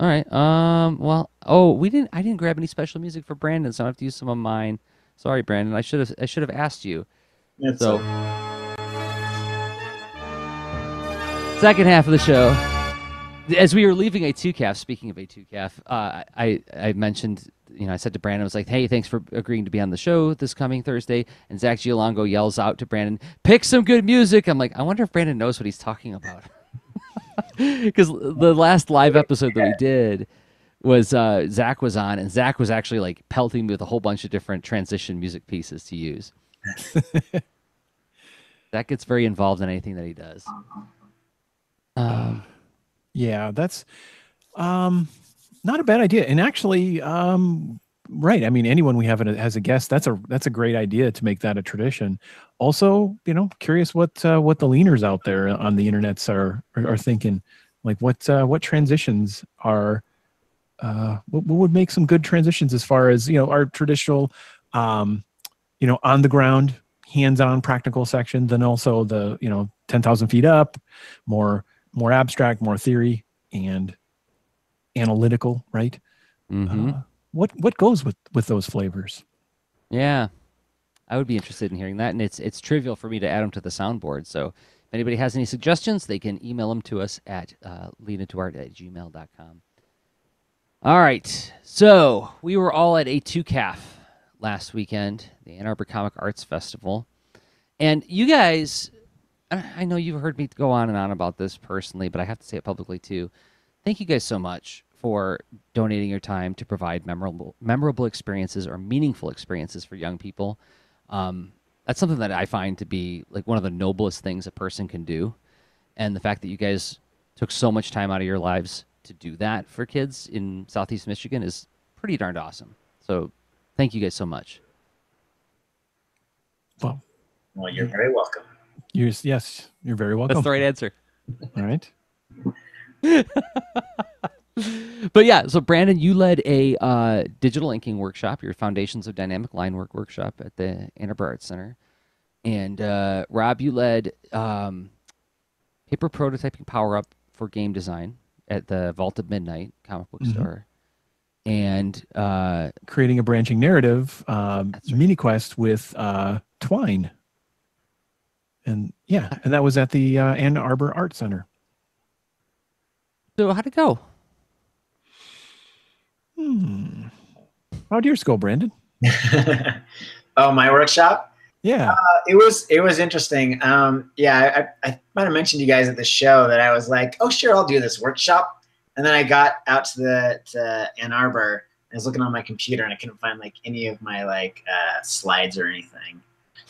All right. Well, I didn't grab any special music for Brandon, so I have to use some of mine. Sorry, Brandon. I should have asked you. So, second half of the show, as we were leaving A2CAF, speaking of A2CAF, I mentioned, I said to Brandon, I was like, hey, thanks for agreeing to be on the show this coming Thursday. And Zach Giolongo yells out to Brandon, pick some good music. I'm like, I wonder if Brandon knows what he's talking about. Because the last live episode that we did was Zach was on, and Zach was actually like pelting me with a whole bunch of different transition music pieces to use. Zach gets very involved in anything that he does. Yeah, that's not a bad idea. And actually, right. I mean, anyone we have as a guest, that's a great idea to make that a tradition. Also, curious what the leaners out there on the internets are thinking. Like what transitions are, what would make some good transitions as far as, our traditional, on the ground, hands-on practical section, then also the, 10,000 feet up, more abstract, more theory and analytical, right? Mm-hmm. What goes with those flavors? Yeah, I would be interested in hearing that, and it's trivial for me to add them to the soundboard. So if anybody has any suggestions, they can email them to us at leanintoart@gmail.com. All right, so we were all at A2CAF last weekend, the Ann Arbor Comic Arts Festival, and you guys, I know you've heard me go on and on about this personally, but I have to say it publicly too. Thank you guys so much for donating your time to provide memorable experiences or meaningful experiences for young people. That's something that I find to be like one of the noblest things a person can do. And the fact that you guys took so much time out of your lives to do that for kids in Southeast Michigan is pretty darned awesome. So thank you guys so much. Well, you're very welcome. Yes, you're very welcome. That's the right answer. All right. But yeah, so Brandon, you led a digital inking workshop, your Foundations of Dynamic Line Work workshop at the Arbor Arts Center. And Rob, you led paper prototyping power-up for game design at the Vault of Midnight comic book store. And creating a branching narrative right. mini quest with Twine. And and that was at the Ann Arbor Art Center. So how'd it go? How'd yours go, Brandon? Oh, my workshop? Yeah. It was interesting. I might have mentioned to you guys at the show that I was like, oh, sure, I'll do this workshop. And then I got out to Ann Arbor. I was looking on my computer and I couldn't find like any of my like slides or anything.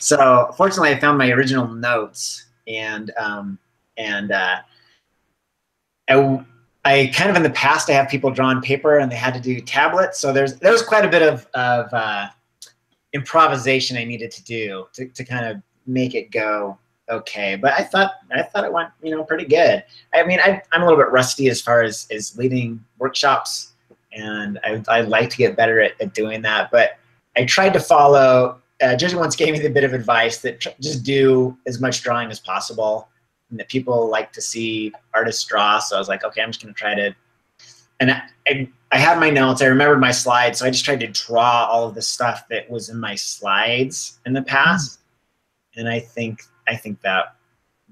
So fortunately, I found my original notes and I kind of in the past I have people draw on paper and they had to do tablets. So there was quite a bit of improvisation I needed to do to kind of make it go okay. But I thought it went pretty good. I mean I'm a little bit rusty as far as leading workshops, and I like to get better at doing that. But I tried to follow. Jerzy once gave me the bit of advice that just do as much drawing as possible, and that people like to see artists draw. So I was like, okay, I'm just going to try to. And I had my notes. I remembered my slides, so I just tried to draw all of the stuff that was in my slides in the past, and I think that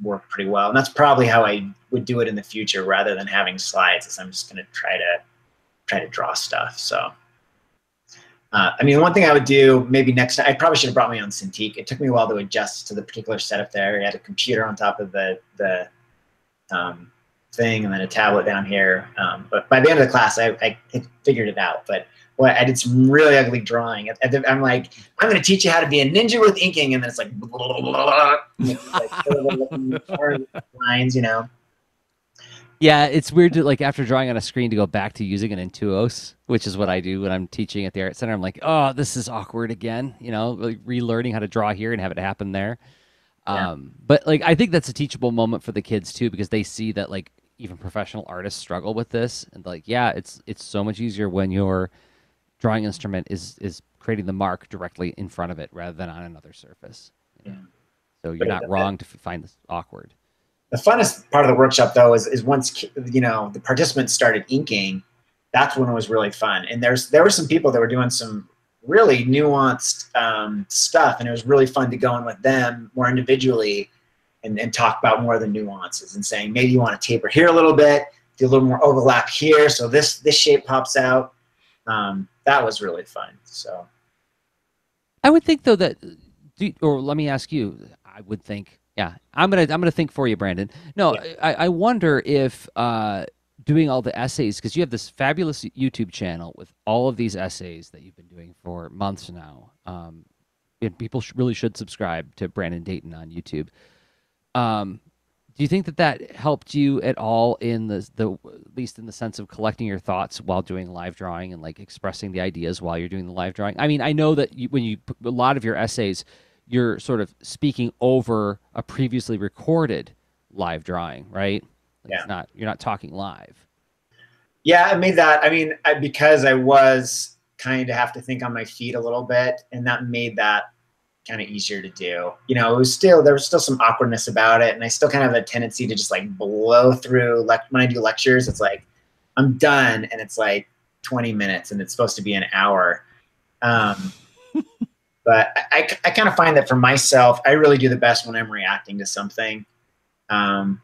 worked pretty well. And that's probably how I would do it in the future, rather than having slides. Is I'm just going to try to draw stuff. So. I mean, one thing I would do maybe next time, I probably should have brought my own Cintiq. It took me a while to adjust to the particular setup there. I had a computer on top of the thing and then a tablet down here. But by the end of the class, I figured it out. But boy, I did some really ugly drawing. I'm like, I'm going to teach you how to be a ninja with inking. And then it's like, blah, blah, blah, lines, Yeah, it's weird to like after drawing on a screen to go back to using an Intuos, which is what I do when I'm teaching at the art center. I'm like, oh, this is awkward again. Like relearning how to draw here and have it happen there. Yeah. But like I think that's a teachable moment for the kids too, because they see that like even professional artists struggle with this, and like it's so much easier when your drawing instrument is creating the mark directly in front of it rather than on another surface. So you're not wrong to find this awkward. The funnest part of the workshop, though, is once the participants started inking. That's when it was really fun. And there were some people that were doing some really nuanced stuff, and it was really fun to go in with them more individually and talk about more of the nuances and saying maybe you want to taper here a little bit, do a little more overlap here, so this shape pops out. That was really fun. So I would think though that, or let me ask you. I would think. Yeah, I'm gonna think for you, Brandon. No, yeah. I wonder if doing all the essays, because you have this fabulous YouTube channel with all of these essays that you've been doing for months now. And people really should subscribe to Brandon Dayton on YouTube. Do you think that helped you at all in the at least in the sense of collecting your thoughts while doing live drawing and like expressing the ideas while you're doing the live drawing? I mean, I know that when you put a lot of your essays, you're sort of speaking over a previously recorded live drawing, right? Like you're not talking live. Yeah, I made that. I mean, because I was kind of have to think on my feet a little bit, and that made that kind of easier to do. There was still some awkwardness about it, and I still kind of have a tendency to just like blow through. Like when I do lectures, it's like I'm done, and it's like 20 minutes, and it's supposed to be an hour. But I kind of find that for myself, I really do the best when I'm reacting to something.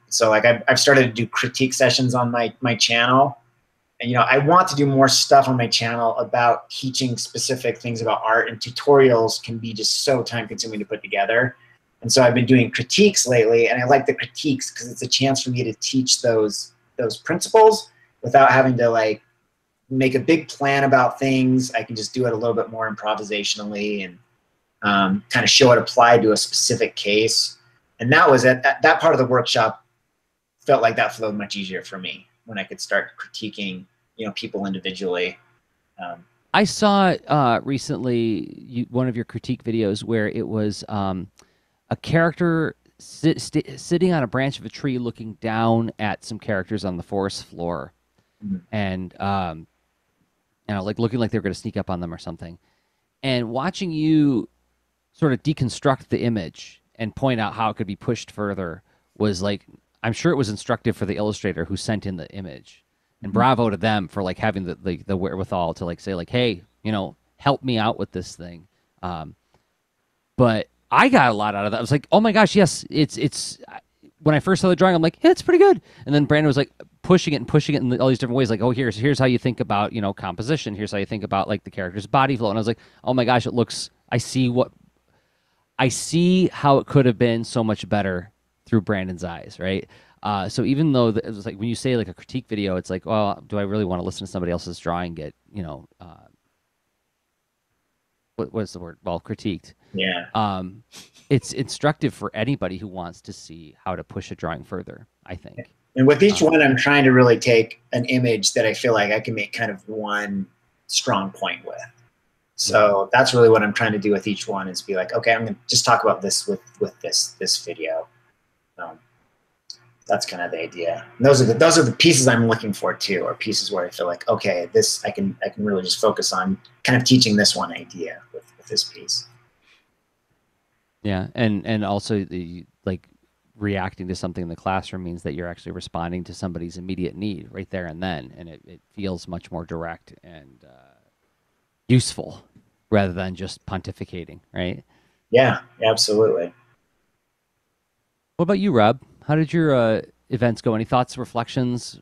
So like I've started to do critique sessions on my channel. And, I want to do more stuff on my channel about teaching specific things about art, and tutorials can be just so time consuming to put together. And so I've been doing critiques lately, and I like the critiques because it's a chance for me to teach those principles without having to like make a big plan about things. I can just do it a little bit more improvisationally and kind of show it applied to a specific case. And that was that part of the workshop felt like that flowed much easier for me when I could start critiquing, people individually. I saw recently one of your critique videos where it was a character sitting on a branch of a tree looking down at some characters on the forest floor, and like looking like they were going to sneak up on them or something. And watching you sort of deconstruct the image and point out how it could be pushed further was like, I'm sure it was instructive for the illustrator who sent in the image. And bravo to them for like having the wherewithal to like say like, hey, help me out with this thing. But I got a lot out of that. I was like, oh my gosh, yes, it's. When I first saw the drawing, I'm like, yeah, it's pretty good. And then Brandon was like pushing it in all these different ways. Like, oh, here's how you think about composition. Here's how you think about like the character's body flow. And I was like, oh my gosh, it looks. I see how it could have been so much better through Brandon's eyes, right? So even though it was like when you say like a critique video, it's like, well, do I really want to listen to somebody else's drawing get what's the word? Well, critiqued. Yeah. It's instructive for anybody who wants to see how to push a drawing further, I think. And with each one, I'm trying to really take an image that I feel like I can make kind of one strong point with. So that's really what I'm trying to do with each one, is be like, okay, I'm going to just talk about this with this video. That's kind of the idea. And those are the pieces I'm looking for too, or pieces where I feel like, okay, this I can really just focus on kind of teaching this one idea with this piece. Yeah, and also the like reacting to something in the classroom means that you're actually responding to somebody's immediate need right there and then, and it feels much more direct and useful rather than just pontificating, right? Yeah, absolutely. What about you, Rob? How did your events go? Any thoughts, reflections,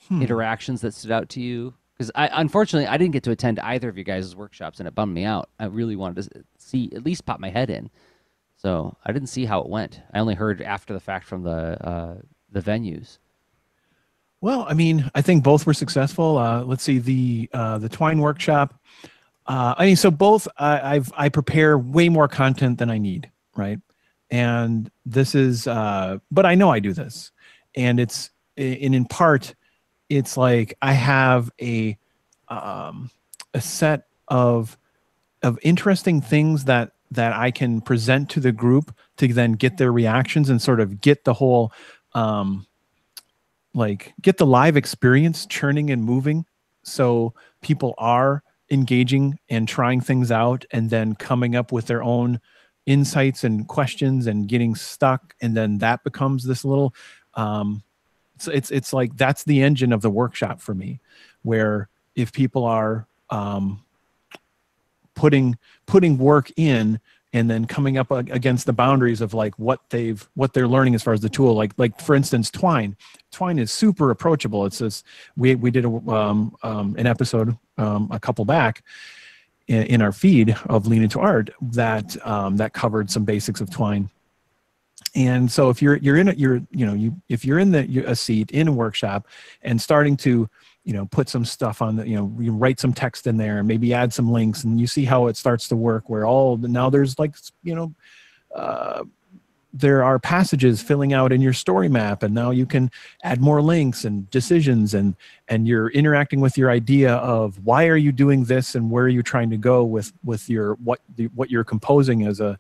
interactions that stood out to you? Because unfortunately, I didn't get to attend either of you guys' workshops, and it bummed me out. I really wanted to see, at least pop my head in. So I didn't see how it went. I only heard after the fact from the venues. Well, I mean, I think both were successful. Let's see, the Twine workshop. I mean, so both I prepare way more content than I need, right? And this is, but I know I do this, and in part, it's like I have a set of interesting things that I can present to the group to then get their reactions and sort of get the whole, get the live experience churning and moving. So people are engaging and trying things out and then coming up with their own insights and questions and getting stuck. And then that becomes this little, it's like, that's the engine of the workshop for me, where if people are, putting work in and then coming up against the boundaries of like what they're learning as far as the tool, like for instance, Twine is super approachable. It's this, we did an episode a couple back in our feed of Lean Into Art that covered some basics of Twine. And so if you're in a seat in a workshop and starting to put some stuff on the, you write some text in there, maybe add some links, and you see how it starts to work, where now there's like, there are passages filling out in your story map, and now you can add more links and decisions, and you're interacting with your idea of why are you doing this and where are you trying to go with your, what you're composing as a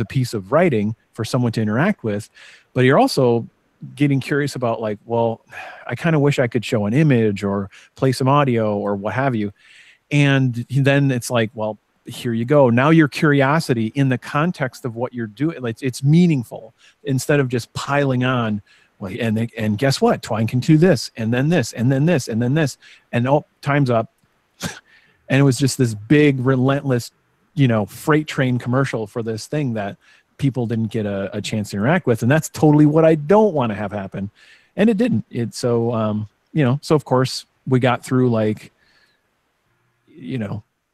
piece of writing for someone to interact with. But you're also getting curious about like, well, I kind of wish I could show an image or play some audio or what have you. And then it's like, well, here you go. Now your curiosity in the context of what you're doing, it's meaningful instead of just piling on. Well, and guess what? Twine can do this, and then this, and then this, and then this, and oh, time's up. And it was just this big, relentless, freight train commercial for this thing that people didn't get a chance to interact with. And that's totally what I don't want to have happen. And it didn't. So of course we got through like,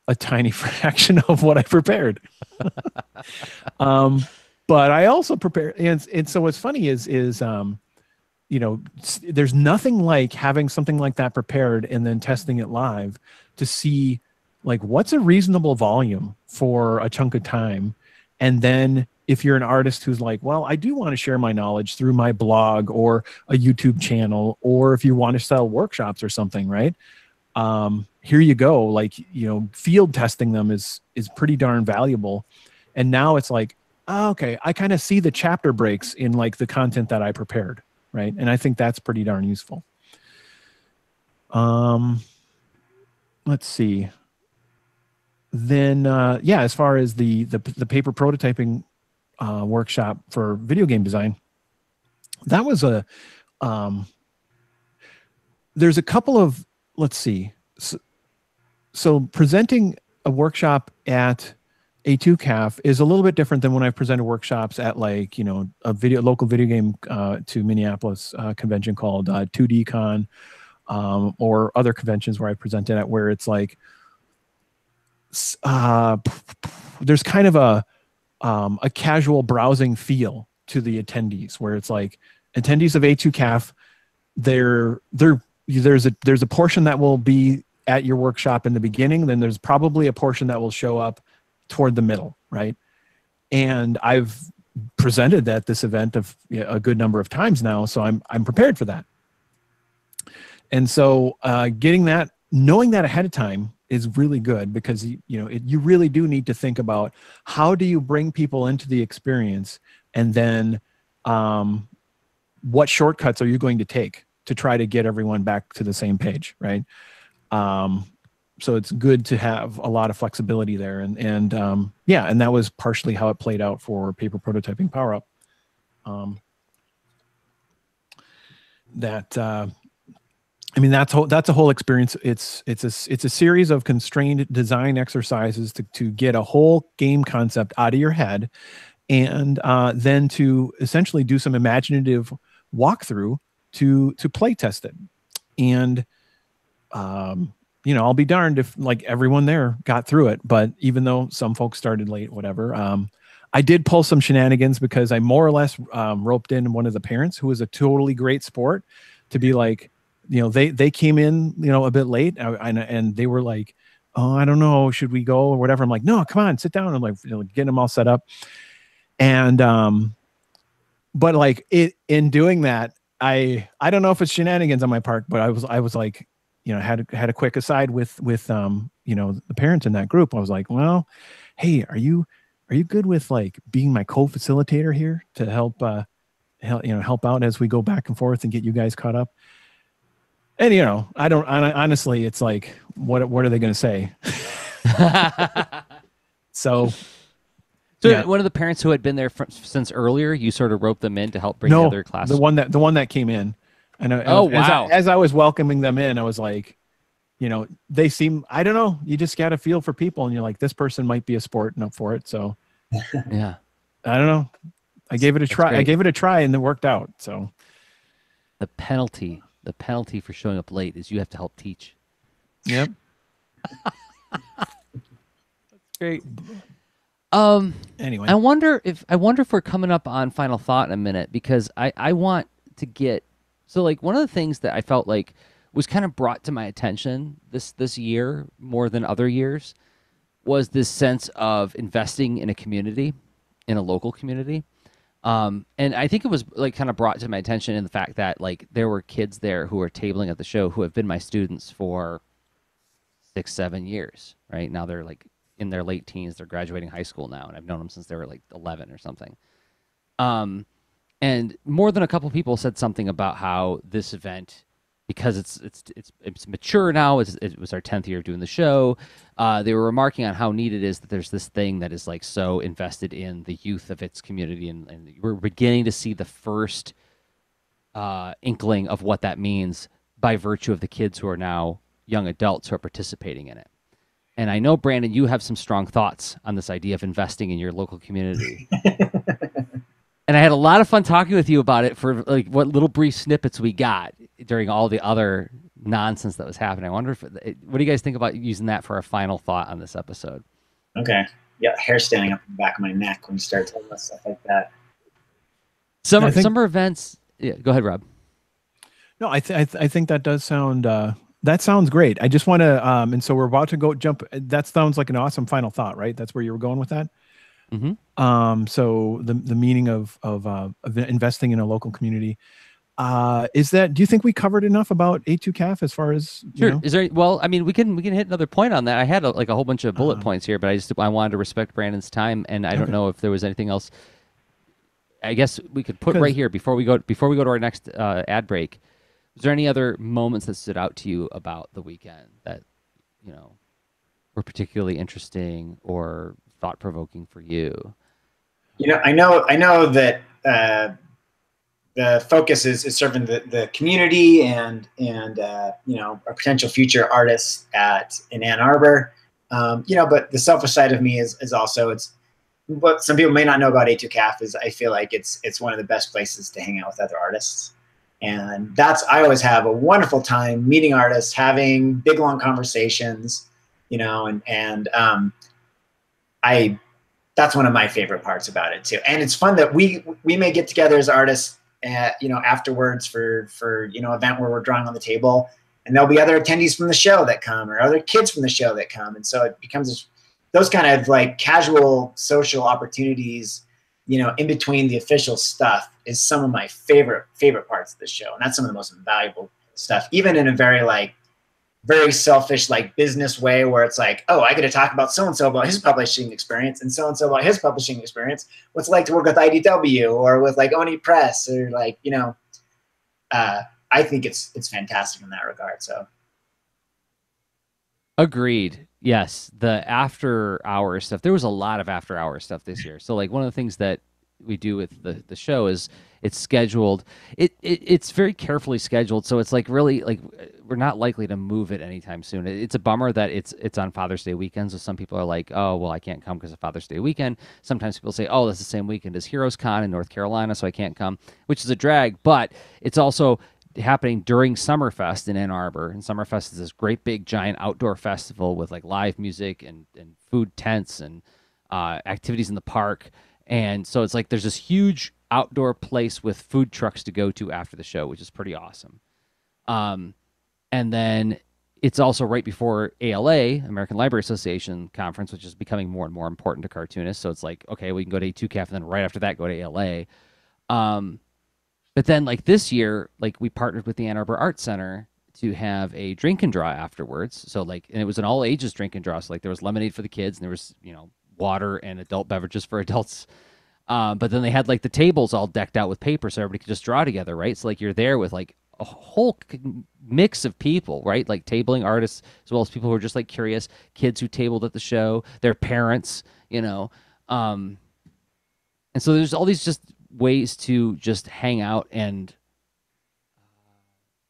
a tiny fraction of what I prepared. But I also prepared. And so what's funny is there's nothing like having something like that prepared and then testing it live to see like what's a reasonable volume for a chunk of time. And then if you're an artist who's like, well, I do want to share my knowledge through my blog or a YouTube channel, or if you want to sell workshops or something, right? here you go. Like, you know, field testing them is pretty darn valuable. And now it's like, oh, okay, I kind of see the chapter breaks in like the content that I prepared, right? And I think that's pretty darn useful. Let's see. Then, yeah, as far as the paper prototyping workshop for video game design, that was there's a couple of, let's see. So presenting a workshop at A2CAF is a little bit different than when I've presented workshops at, like, you know, a local video game to Minneapolis convention called 2DCon, or other conventions where I presented at, where it's like, there's kind of a casual browsing feel to the attendees, where it's like attendees of A2CAF, there's a portion that will be at your workshop in the beginning, then there's probably a portion that will show up toward the middle, right? And I've presented at this event a good number of times now, so I'm prepared for that. And so knowing that ahead of time is really good, because you really do need to think about how do you bring people into the experience, and then what shortcuts are you going to take to try to get everyone back to the same page, right? So it's good to have a lot of flexibility there, and yeah, and that was partially how it played out for paper prototyping Power Up. I mean, that's a whole experience. It's a series of constrained design exercises to get a whole game concept out of your head, and then to essentially do some imaginative walkthrough to play test it. And I'll be darned if like everyone there got through it, but even though some folks started late, whatever, I did pull some shenanigans, because I more or less roped in one of the parents, who was a totally great sport, to be like, they came in, a bit late, and they were like, oh, I don't know, should we go or whatever? I'm like, no, come on, sit down. I'm like, getting them all set up. And, but like in doing that, I don't know if it's shenanigans on my part, but I was like, had a quick aside with the parents in that group. I was like, well, hey, are you good with like being my co-facilitator here to help out as we go back and forth and get you guys caught up? And honestly, it's like, what are they going to say? So yeah. One of the parents who had been there since earlier, you sort of roped them in to help bring the other class. The one that came in. And wow. As I was welcoming them in, I was like, they seem, I don't know, you just got a feel for people, and you're like, this person might be a sport and up for it. So yeah, I don't know. I gave it a try. I gave it a try, and it worked out. So the penalty for showing up late is you have to help teach. Yep. That's great. Anyway, I wonder if we're coming up on final thought in a minute, because I want to get, so like one of the things that I felt like was kind of brought to my attention this year more than other years was this sense of investing in a community, in a local community. And I think it was like kind of brought to my attention in the fact that like there were kids there who were tabling at the show who have been my students for 6-7 years, right? Now they're like in their late teens, they're graduating high school now, and I've known them since they were like 11 or something. And more than a couple people said something about how this event, because it's mature now, it was our 10th year of doing the show, they were remarking on how neat it is that there's this thing that is like so invested in the youth of its community, and we're beginning to see the first inkling of what that means by virtue of the kids who are now young adults who are participating in it. And I know, Brandon, you have some strong thoughts on this idea of investing in your local community. And I had a lot of fun talking with you about it for like what little brief snippets we got during all the other nonsense that was happening. I wonder what do you guys think about using that for our final thought on this episode? Okay. Yeah, hair standing up in the back of my neck when you start talking about stuff like that. Summer events. Yeah, go ahead, Rob. No, I think that does sound. That sounds great. I just want to, and so we're about to jump. That sounds like an awesome final thought, right? That's where you were going with that. Mm-hmm. So the meaning of investing in a local community. Do you think we covered enough about A2CAF as far as, Sure. you know? Is there? Well, I mean, we can hit another point on that. I had like a whole bunch of bullet points here, but I wanted to respect Brandon's time, and I don't know if there was anything else. I guess we could put right here before we go to our next ad break. Was there any other moments that stood out to you about the weekend that, you know, were particularly interesting or thought provoking for you? You know, I know that the focus is serving the community and you know, our potential future artists in Ann Arbor. You know, but the selfish side of me is also, it's what some people may not know about A2CAF is I feel like it's one of the best places to hang out with other artists. And I always have a wonderful time meeting artists, having big, long conversations, you know, and that's one of my favorite parts about it too. And it's fun that we may get together as artists, you know, afterwards for, you know, event where we're drawing on the table, and there'll be other attendees from the show that come or other kids from the show that come. And so it becomes those kind of like casual social opportunities, you know, in between the official stuff is some of my favorite parts of the show. And that's some of the most valuable stuff, even in a very selfish, like business way where it's like, oh, I got to talk about so-and-so about his publishing experience and so-and-so about his publishing experience. What's it like to work with IDW or with like Oni Press or like, you know, I think it's fantastic in that regard. So. Agreed. Yes. The after hour stuff, there was a lot of after hour stuff this year. So like one of the things that we do with the show is it's scheduled. It's very carefully scheduled. So it's like really like we're not likely to move it anytime soon. It's a bummer that it's on Father's Day weekend. So some people are like, oh, well, I can't come because of Father's Day weekend. Sometimes people say, oh, that's the same weekend as Heroes Con in North Carolina, so I can't come, which is a drag. But it's also happening during Summerfest in Ann Arbor. And Summerfest is this great big giant outdoor festival with like live music and food tents and activities in the park. And so it's like there's this huge outdoor place with food trucks to go to after the show, which is pretty awesome. And then it's also right before ALA, American Library Association conference, which is becoming more and more important to cartoonists. So it's like, okay, we can go to A2CAF and then right after that go to ALA. But then like this year, like we partnered with the Ann Arbor Art Center to have a drink and draw afterwards. So like, and it was an all ages drink and draw. So like there was lemonade for the kids and there was, you know, water and adult beverages for adults. But then they had like the tables all decked out with paper so everybody could just draw together, right? So like you're there with like a whole mix of people, right? Like tabling artists as well as people who are just like curious, kids who tabled at the show, their parents, you know. And so there's all these just ways to just hang out and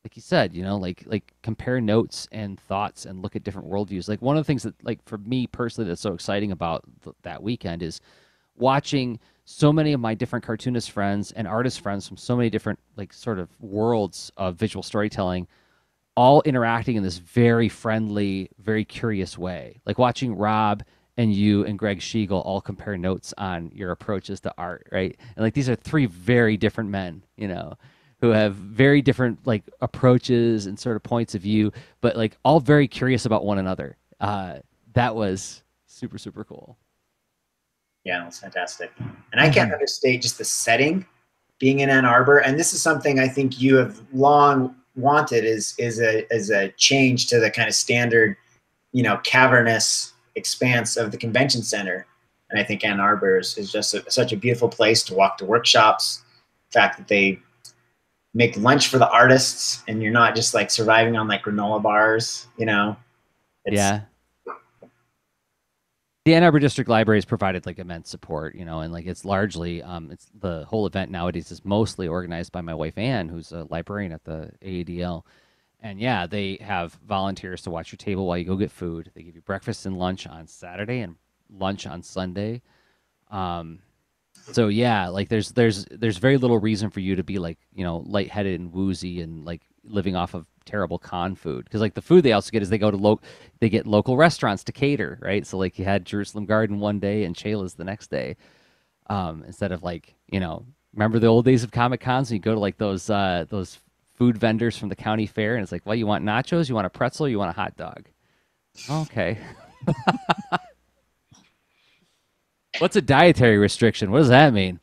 like you said, you know, like compare notes and thoughts and look at different worldviews. Like one of the things that like for me personally that's so exciting about that weekend is watching so many of my different cartoonist friends and artist friends from so many different like sort of worlds of visual storytelling all interacting in this very friendly, very curious way. Like watching Rob and you and Greg Schiegel all compare notes on your approaches to art, right? And like these are three very different men, you know, who have very different like approaches and sort of points of view, but like all very curious about one another. That was super, super cool. Yeah, it's fantastic. And I can't understate just the setting being in Ann Arbor. And this is something I think you have long wanted is a change to the kind of standard, you know, cavernous expanse of the convention center. And I think Ann Arbor is just such a beautiful place to walk to workshops. The fact that they make lunch for the artists and you're not just like surviving on like granola bars, you know? Yeah. The Ann Arbor District Library has provided like immense support, you know, and like it's largely, it's the whole event nowadays is mostly organized by my wife Ann, who's a librarian at the AADL. And yeah, they have volunteers to watch your table while you go get food. They give you breakfast and lunch on Saturday and lunch on Sunday. So yeah, like there's very little reason for you to be like, you know, lightheaded and woozy and like living off of terrible con food, because like the food they also get is they get local restaurants to cater, right? So like you had Jerusalem Garden one day and Shayla's the next day, instead of like, you know, remember the old days of Comic Cons and you go to like those food vendors from the county fair and it's like, well, you want nachos, you want a pretzel, you want a hot dog? Okay. What's a dietary restriction? What does that mean?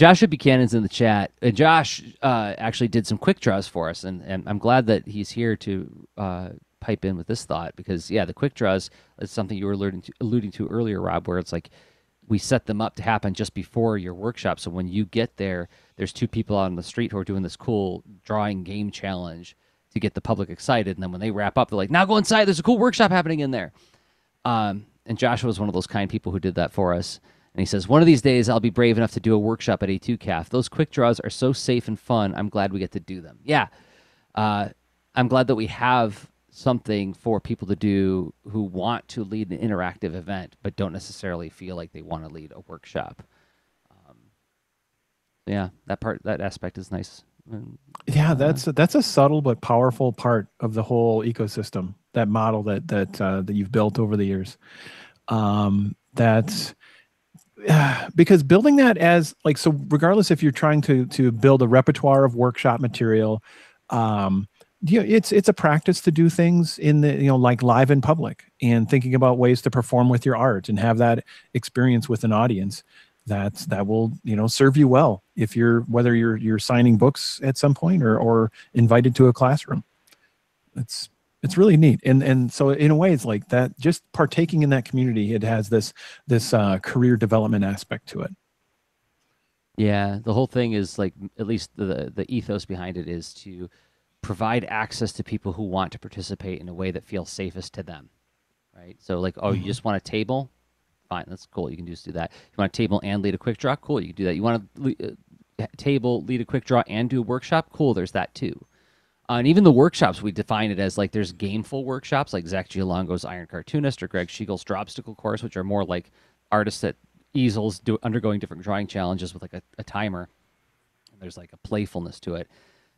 Joshua Buchanan's in the chat. Josh actually did some quick draws for us, and I'm glad that he's here to pipe in with this thought because, yeah, the quick draws is something you were alluding to earlier, Rob, where it's like we set them up to happen just before your workshop. So when you get there, there's two people out on the street who are doing this cool drawing game challenge to get the public excited. And then when they wrap up, they're like, now go inside. There's a cool workshop happening in there. And Joshua was one of those kind people who did that for us. And he says, one of these days, I'll be brave enough to do a workshop at A2CAF. Those quick draws are so safe and fun. I'm glad we get to do them. Yeah. I'm glad that we have something for people to do who want to lead an interactive event, but don't necessarily feel like they want to lead a workshop. Yeah, that aspect is nice. Yeah, that's a subtle but powerful part of the whole ecosystem. That model that you've built over the years. That's because building that as like, so regardless if you're trying to build a repertoire of workshop material, it's a practice to do things in the, like live in public and thinking about ways to perform with your art and have that experience with an audience that will, serve you well if whether you're signing books at some point or invited to a classroom. It's really neat. And so in a way it's like that, just partaking in that community, it has this career development aspect to it. Yeah. The whole thing is like, at least the ethos behind it is to provide access to people who want to participate in a way that feels safest to them. Right. So like, you just want a table? Fine. That's cool. You can just do that. You want a table and lead a quick draw? Cool. You can do that. You want to table, lead a quick draw and do a workshop? Cool. There's that too. And even the workshops, we define it as like there's gameful workshops like Zach Giolongo's Iron Cartoonist or Greg Schiegel's Dropsicle course, which are more like artists at easels undergoing different drawing challenges with like a timer. And there's like a playfulness to it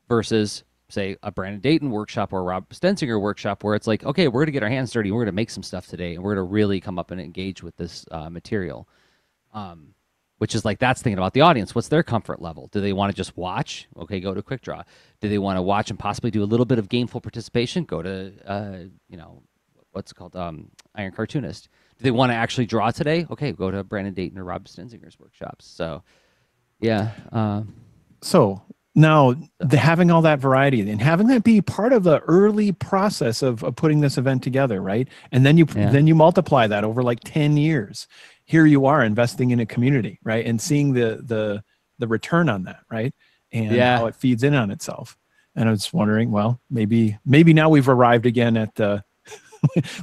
versus, say, a Brandon Dayton workshop or a Rob Stensinger workshop where it's like, okay, we're going to get our hands dirty. We're going to make some stuff today. And we're going to really come up and engage with this material. Which is like, that's thinking about the audience. What's their comfort level? Do they want to just watch? Okay, go to Quick Draw. Do they want to watch and possibly do a little bit of gameful participation? Go to, what's it called? Iron Cartoonist. Do they want to actually draw today? Okay, go to Brandon Dayton or Rob Stensinger's workshops. So, yeah. So now having all that variety and having that be part of the early process of putting this event together, right? And then you multiply that over like 10 years. Here you are investing in a community, right? And seeing the return on that, right? And how it feeds in on itself. And I was wondering, well, maybe now we've arrived again at the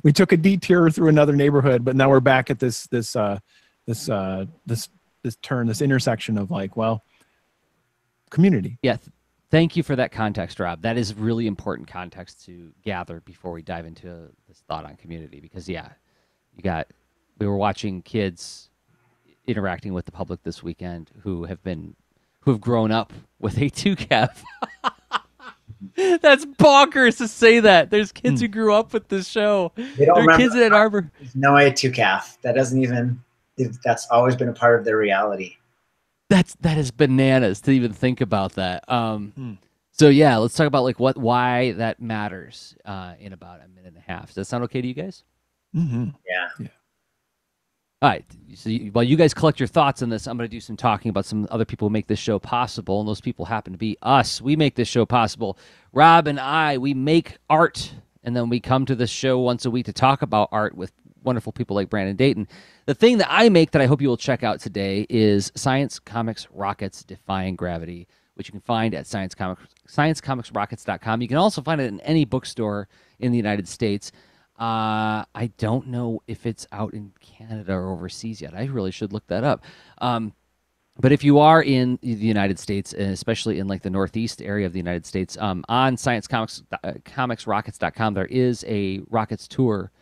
we took a detour through another neighborhood, but now we're back at this intersection of like, well, community. Yeah. Thank you for that context, Rob. That is really important context to gather before we dive into this thought on community, because we were watching kids interacting with the public this weekend who have grown up with A2CAF. That's bonkers to say that. There's kids who grew up with this show. There are kids at Arbor. There's no A2CAF. That's always been a part of their reality. That is bananas to even think about that. So yeah, let's talk about like why that matters in about a minute and a half. Does that sound okay to you guys? Mm-hmm. Yeah. All right. So while you guys collect your thoughts on this, I'm going to do some talking about some other people who make this show possible, and those people happen to be us. We make this show possible. Rob and I, we make art, and then we come to this show once a week to talk about art with wonderful people like Brandon Dayton. The thing that I make that I hope you will check out today is Science Comics Rockets Defying Gravity, which you can find at sciencecomicsrockets.com. You can also find it in any bookstore in the United States. I don't know if it's out in Canada or overseas yet. I really should look that up. But if you are in the United States, and especially in like the Northeast area of the United States, on sciencecomicsrockets.com, there is a Rockets tour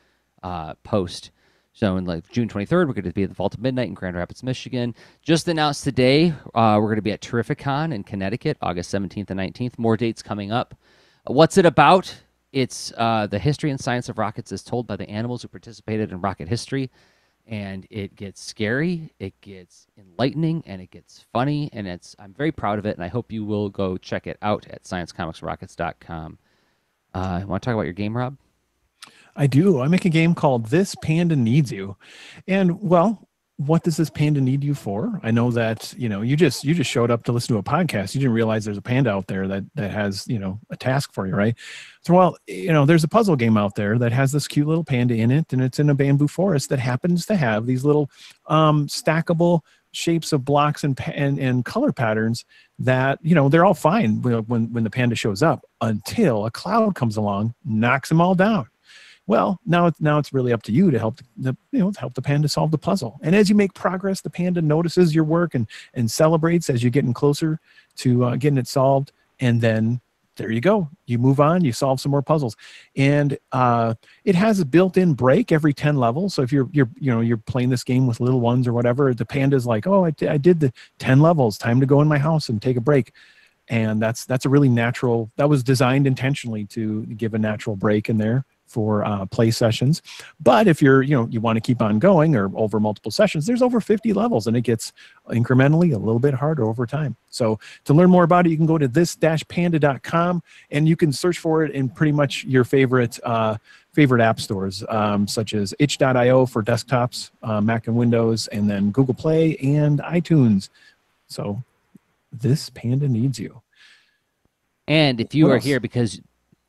post. So in like June 23rd, we're going to be at the Vault of Midnight in Grand Rapids, Michigan. Just announced today, we're going to be at Terrificon in Connecticut, August 17th and 19th. More dates coming up. What's it about? It's the history and science of rockets is told by the animals who participated in rocket history, and it gets scary, it gets enlightening, and it gets funny, and I'm very proud of it, and I hope you will go check it out at sciencecomicsrockets.com. Want to talk about your game, Rob? I do. I make a game called This Panda Needs You, and well, what does this panda need you for? I know that, you just showed up to listen to a podcast. You didn't realize there's a panda out there that has, a task for you, right? So, well, there's a puzzle game out there that has this cute little panda in it, and it's in a bamboo forest that happens to have these little stackable shapes of blocks and color patterns that, they're all fine when the panda shows up, until a cloud comes along, knocks them all down. Well, now it's really up to you to help help the panda solve the puzzle. And as you make progress, the panda notices your work and celebrates as you're getting closer to getting it solved. And then there you go. You move on. You solve some more puzzles, and it has a built-in break every 10 levels. So if you're playing this game with little ones or whatever, the panda's like, oh, I did the 10 levels. Time to go in my house and take a break. And that's a really natural. That was designed intentionally to give a natural break in there for play sessions. But if you want to keep on going or over multiple sessions, there's over 50 levels, and it gets incrementally a little bit harder over time. So to learn more about it, you can go to this-panda.com, and you can search for it in pretty much your favorite app stores, such as itch.io for desktops, Mac and Windows, and then Google Play and iTunes. So this panda needs you. And if you are here because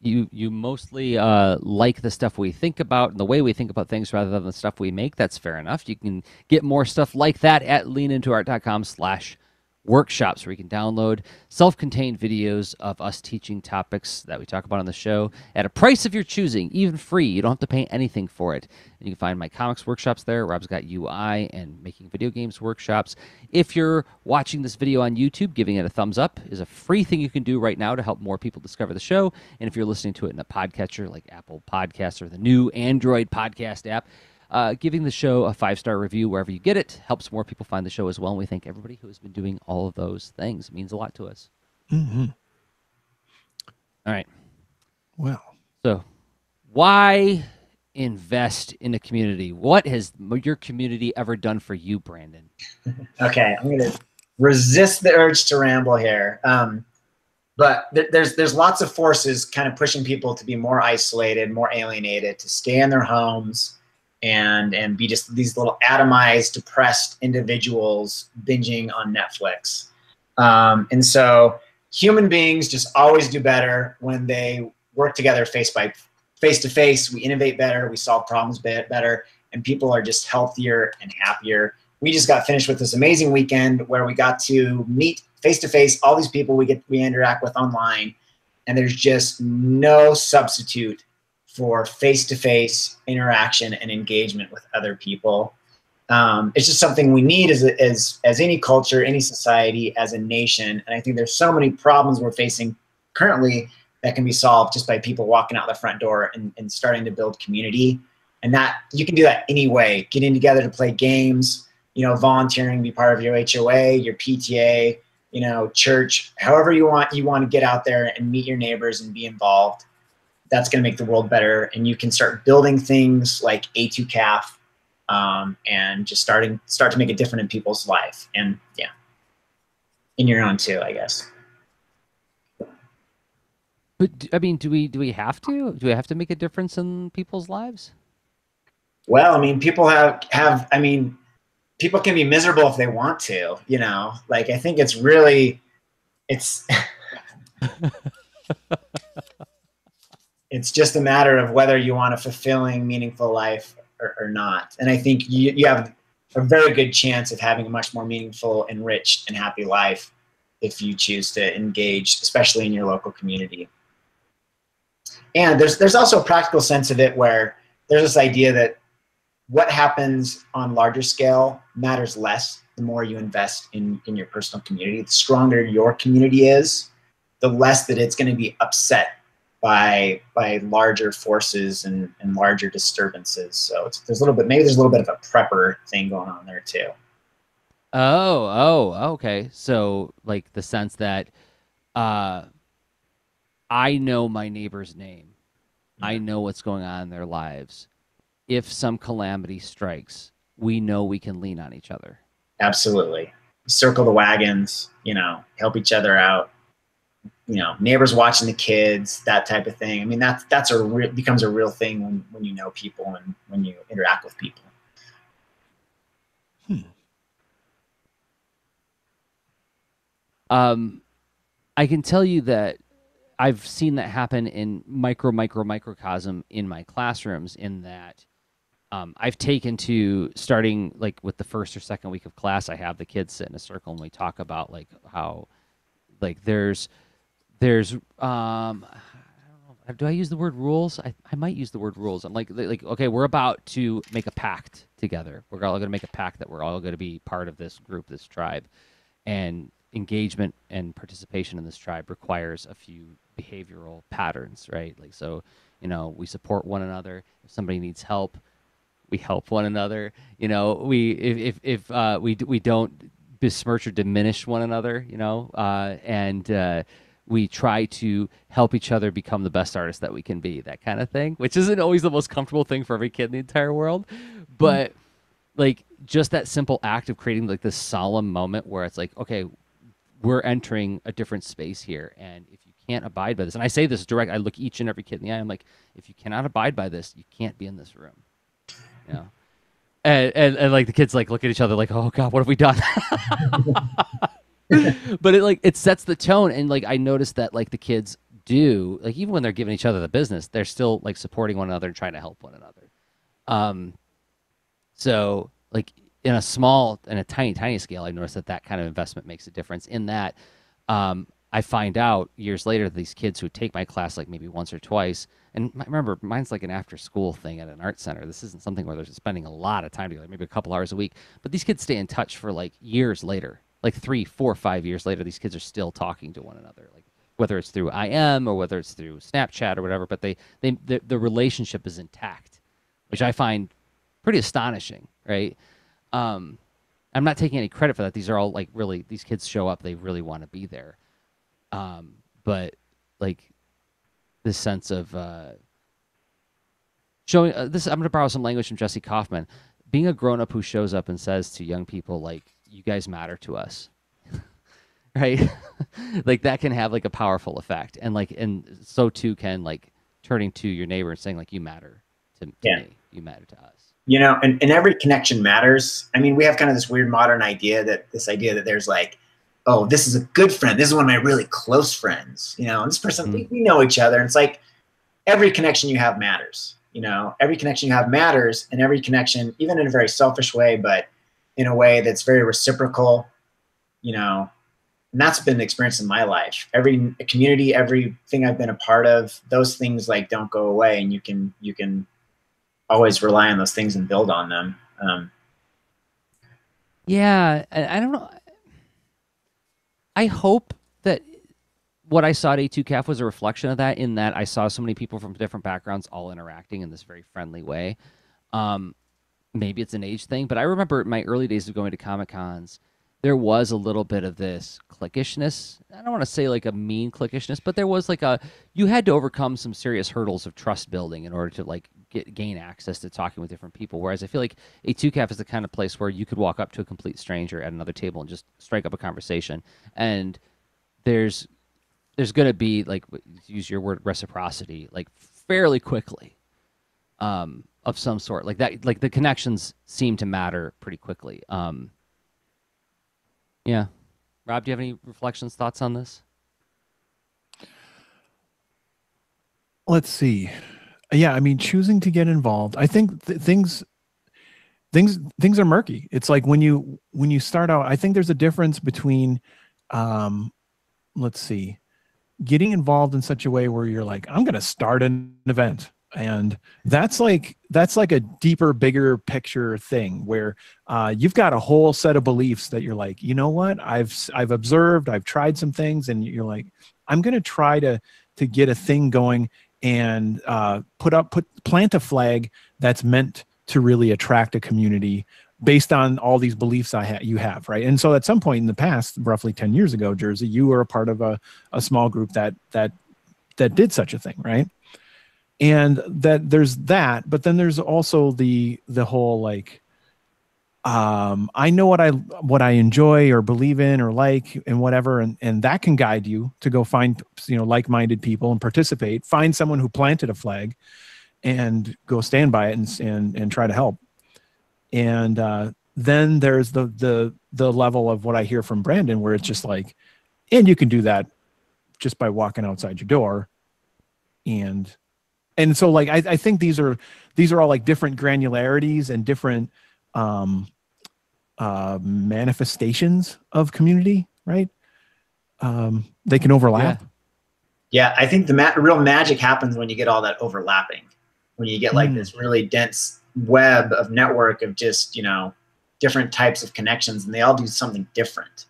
you mostly like the stuff we think about and the way we think about things rather than the stuff we make, that's fair enough. You can get more stuff like that at leanintoart.com/workshops, where you can download self-contained videos of us teaching topics that we talk about on the show at a price of your choosing, even free. You don't have to pay anything for it. And you can find my comics workshops there. Rob's got UI and making video games workshops. If you're watching this video on YouTube, giving it a thumbs up is a free thing you can do right now to help more people discover the show. And if you're listening to it in a podcatcher like Apple Podcasts or the new Android podcast app, giving the show a 5-star review wherever you get it helps more people find the show as well. And we thank everybody who has been doing all of those things. It means a lot to us. Mm-hmm. All right. Well, so why invest in a community? What has your community ever done for you, Brandon? Okay, I'm going to resist the urge to ramble here. But there's lots of forces kind of pushing people to be more isolated, more alienated, to stay in their homes and be just these little atomized, depressed individuals binging on Netflix. And so human beings just always do better when they work together face to face. We innovate better, we solve problems better, and people are just healthier and happier. We just got finished with this amazing weekend where we got to meet face to face all these people we interact with online, and there's just no substitute for face-to-face interaction and engagement with other people. It's just something we need as any culture, any society, as a nation. And I think there's so many problems we're facing currently that can be solved just by people walking out the front door and starting to build community. And that you can do that anyway, getting together to play games, volunteering, be part of your HOA, your PTA, church, however you want to get out there and meet your neighbors and be involved. That's going to make the world better. And you can start building things like A2CAF, and just start to make it different in people's life. And yeah, in your own too, I guess. But I mean, do we have to? Do we have to make a difference in people's lives? Well, I mean, people people can be miserable if they want to, like, I think it's it's just a matter of whether you want a fulfilling, meaningful life or not. And I think you have a very good chance of having a much more meaningful, enriched, and happy life if you choose to engage, especially in your local community. And there's also a practical sense of it where there's this idea that what happens on larger scale matters less the more you invest in your personal community. The stronger your community is, the less that it's going to be upset by larger forces and larger disturbances. So there's a little bit of a prepper thing going on there too. Oh, okay. So like the sense that I know my neighbor's name. Yeah. I know what's going on in their lives. If some calamity strikes, we know we can lean on each other. Absolutely. Circle the wagons, help each other out. Neighbors watching the kids, that type of thing. I mean, becomes a real thing when you know people and when you interact with people. I can tell you that I've seen that happen in microcosm in my classrooms, in that I've taken to starting like with the first or second week of class, I have the kids sit in a circle and we talk about like how like there's I don't know, do I use the word rules? I might use the word rules. I'm like okay, we're about to make a pact together. We're all going to make a pact that we're all going to be part of this group, this tribe, and engagement and participation in this tribe requires a few behavioral patterns, right? Like, so, you know, we support one another. If somebody needs help, we help one another. You know, if we don't besmirch or diminish one another, you know, and we try to help each other become the best artists that we can be, that kind of thing, which isn't always the most comfortable thing for every kid in the entire world. But like just that simple act of creating like this solemn moment where it's like, okay, we're entering a different space here. And if you can't abide by this, and I say this direct, I look each and every kid in the eye, I'm like, if you cannot abide by this, you can't be in this room. You know? And like the kids like look at each other like, oh God, what have we done? But it sets the tone. And like, I noticed that like the kids do, like, even when they're giving each other the business, they're still like supporting one another and trying to help one another. So like in a tiny scale, I noticed that kind of investment makes a difference in that. I find out years later that these kids who take my class like maybe once or twice, and remember, mine's like an after-school thing at an art center. This isn't something where they're spending a lot of time together, maybe a couple hours a week. But these kids stay in touch for like years later, like 3, 4, 5 years later. These kids are still talking to one another, like whether it's through IM or whether it's through Snapchat or whatever. But the relationship is intact, which I find pretty astonishing, right? I'm not taking any credit for that. These are all like really, these kids show up, they really want to be there. But like this sense of showing this, I'm going to borrow some language from Jesse Kaufman. Being a grown up who shows up and says to young people, like, you guys matter to us, right? Like that can have like a powerful effect, and like, and so too can like turning to your neighbor and saying like, you matter to me, you matter to us. You know, and every connection matters. I mean, we have kind of this weird modern idea that there's like, oh, this is a good friend. This is one of my really close friends, you know, and this person, we know each other. And it's like every connection you have matters, you know, every connection you have matters, and every connection, even in a very selfish way, but in a way that's very reciprocal, you know, and that's been the experience in my life. Every community, everything I've been a part of, those things like don't go away, and you can always rely on those things and build on them. Yeah, I don't know. I hope that what I saw at A2CAF was a reflection of that, in that I saw so many people from different backgrounds all interacting in this very friendly way. Maybe it's an age thing, but I remember my early days of going to Comic-Cons, there was a little bit of this cliquishness. I don't want to say like a mean cliquishness, but there was like you had to overcome some serious hurdles of trust building in order to like gain access to talking with different people. Whereas I feel like A2CAF is the kind of place where you could walk up to a complete stranger at another table and just strike up a conversation. And there's going to be, like, use your word, reciprocity, like fairly quickly, of some sort. Like that, like the connections seem to matter pretty quickly. Yeah. Rob, do you have any reflections, thoughts on this? Let's see. Yeah, I mean, choosing to get involved. I think things are murky. It's like when you start out, I think there's a difference between, let's see, getting involved in such a way where you're like, I'm going to start an event. And that's like a deeper, bigger picture thing where you've got a whole set of beliefs that you're like, you know what, I've observed, I've tried some things, and you're like, I'm going to try to get a thing going and plant a flag that's meant to really attract a community based on all these beliefs you have, right? And so at some point in the past, roughly 10 years ago, Jerzy, you were a part of a small group that did such a thing, right? And that there's that, but then there's also the whole like, I know what I enjoy or believe in or like and whatever, and that can guide you to go find, you know, like-minded people and participate. Find someone who planted a flag, and go stand by it and try to help. And then there's the level of what I hear from Brandon, where it's just like, and you can do that just by walking outside your door. And so like, I think these are all like different granularities and different manifestations of community, right? They can overlap. Yeah, I think the real magic happens when you get all that overlapping, when you get like this really dense web of network of just, you know, different types of connections, and they all do something different.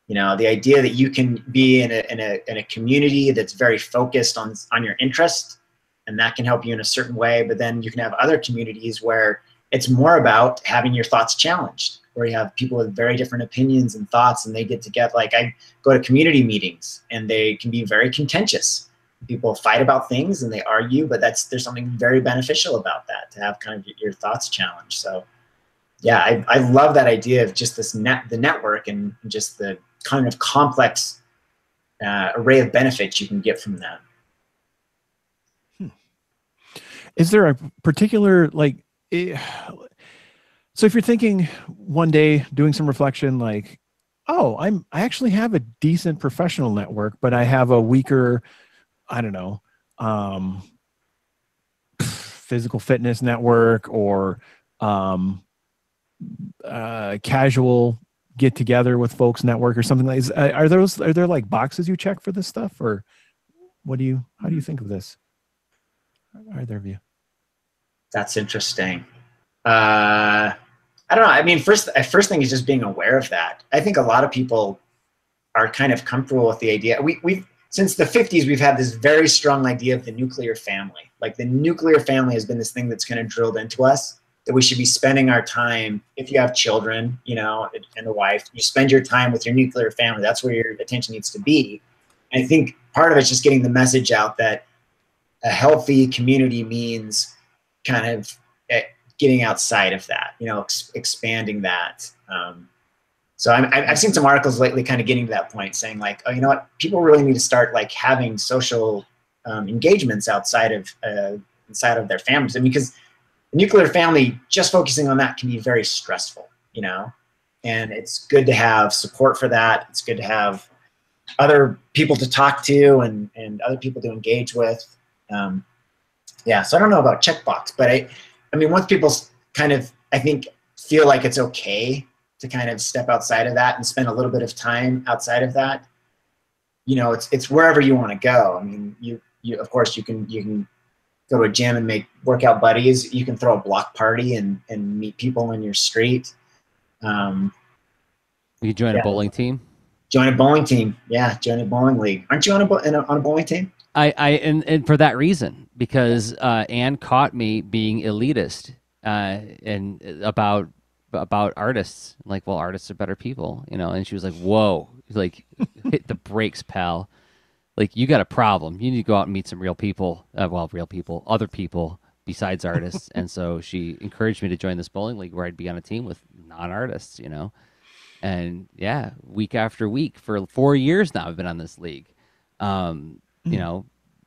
You know, the idea that you can be in a community that's very focused on your interest, and that can help you in a certain way, but then you can have other communities where it's more about having your thoughts challenged, where you have people with very different opinions and thoughts, and they get together. Like, I go to community meetings, and they can be very contentious. People fight about things and they argue, but there's something very beneficial about that, to have kind of your thoughts challenged. So yeah, I love that idea of just the network and just the kind of complex array of benefits you can get from that. Is there a particular, like, so if you're thinking one day doing some reflection, like, oh, I actually have a decent professional network, but I have a weaker, I don't know, physical fitness network, or casual get together with folks network, or something like that. Are there like boxes you check for this stuff, or how do you think of this? Either of you? That's interesting. I don't know. I mean, first thing is just being aware of that. I think a lot of people are kind of comfortable with the idea. We've since the 50s, we've had this very strong idea of the nuclear family. Like, the nuclear family has been this thing that's kind of drilled into us, that we should be spending our time, if you have children, you know, and a wife, you spend your time with your nuclear family. That's where your attention needs to be. And I think part of it's just getting the message out that a healthy community means kind of getting outside of that, you know, expanding that. So I've seen some articles lately kind of getting to that point, saying like, oh, you know what, people really need to start like having social engagements outside of their families. I mean, because the nuclear family, just focusing on that can be very stressful, you know, and it's good to have support for that. It's good to have other people to talk to and other people to engage with. Yeah, so I don't know about checkbox, but I mean, once people kind of, I think, feel like it's okay to kind of step outside of that and spend a little bit of time outside of that, you know, it's wherever you want to go. I mean, you of course you can go to a gym and make workout buddies. You can throw a block party and meet people in your street. You join a bowling team. Join a bowling team. Yeah, join a bowling league. Aren't you on a bowling team? And for that reason, because Anne caught me being elitist and about artists. Like, well, artists are better people, you know. And she was like, "Whoa, like, hit the brakes, pal. Like, you got a problem. You need to go out and meet some real people. Real people, other people besides artists." And so she encouraged me to join this bowling league where I'd be on a team with non-artists, you know. And yeah, week after week for 4 years now, I've been on this league. You know,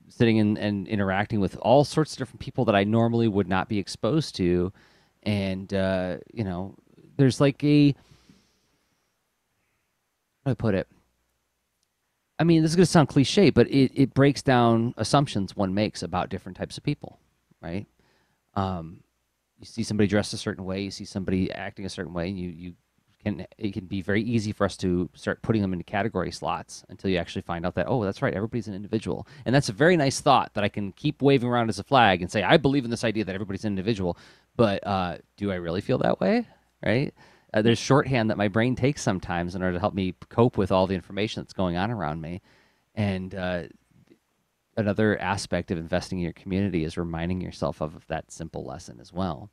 sitting and interacting with all sorts of different people that I normally would not be exposed to. And, you know, there's like how do I put it? I mean, this is going to sound cliche, but it breaks down assumptions one makes about different types of people, right? You see somebody dressed a certain way, you see somebody acting a certain way, and it can be very easy for us to start putting them into category slots until you actually find out that, oh, that's right, everybody's an individual. And that's a very nice thought that I can keep waving around as a flag and say, I believe in this idea that everybody's an individual, but do I really feel that way, right? There's shorthand that my brain takes sometimes in order to help me cope with all the information that's going on around me. And another aspect of investing in your community is reminding yourself of that simple lesson as well.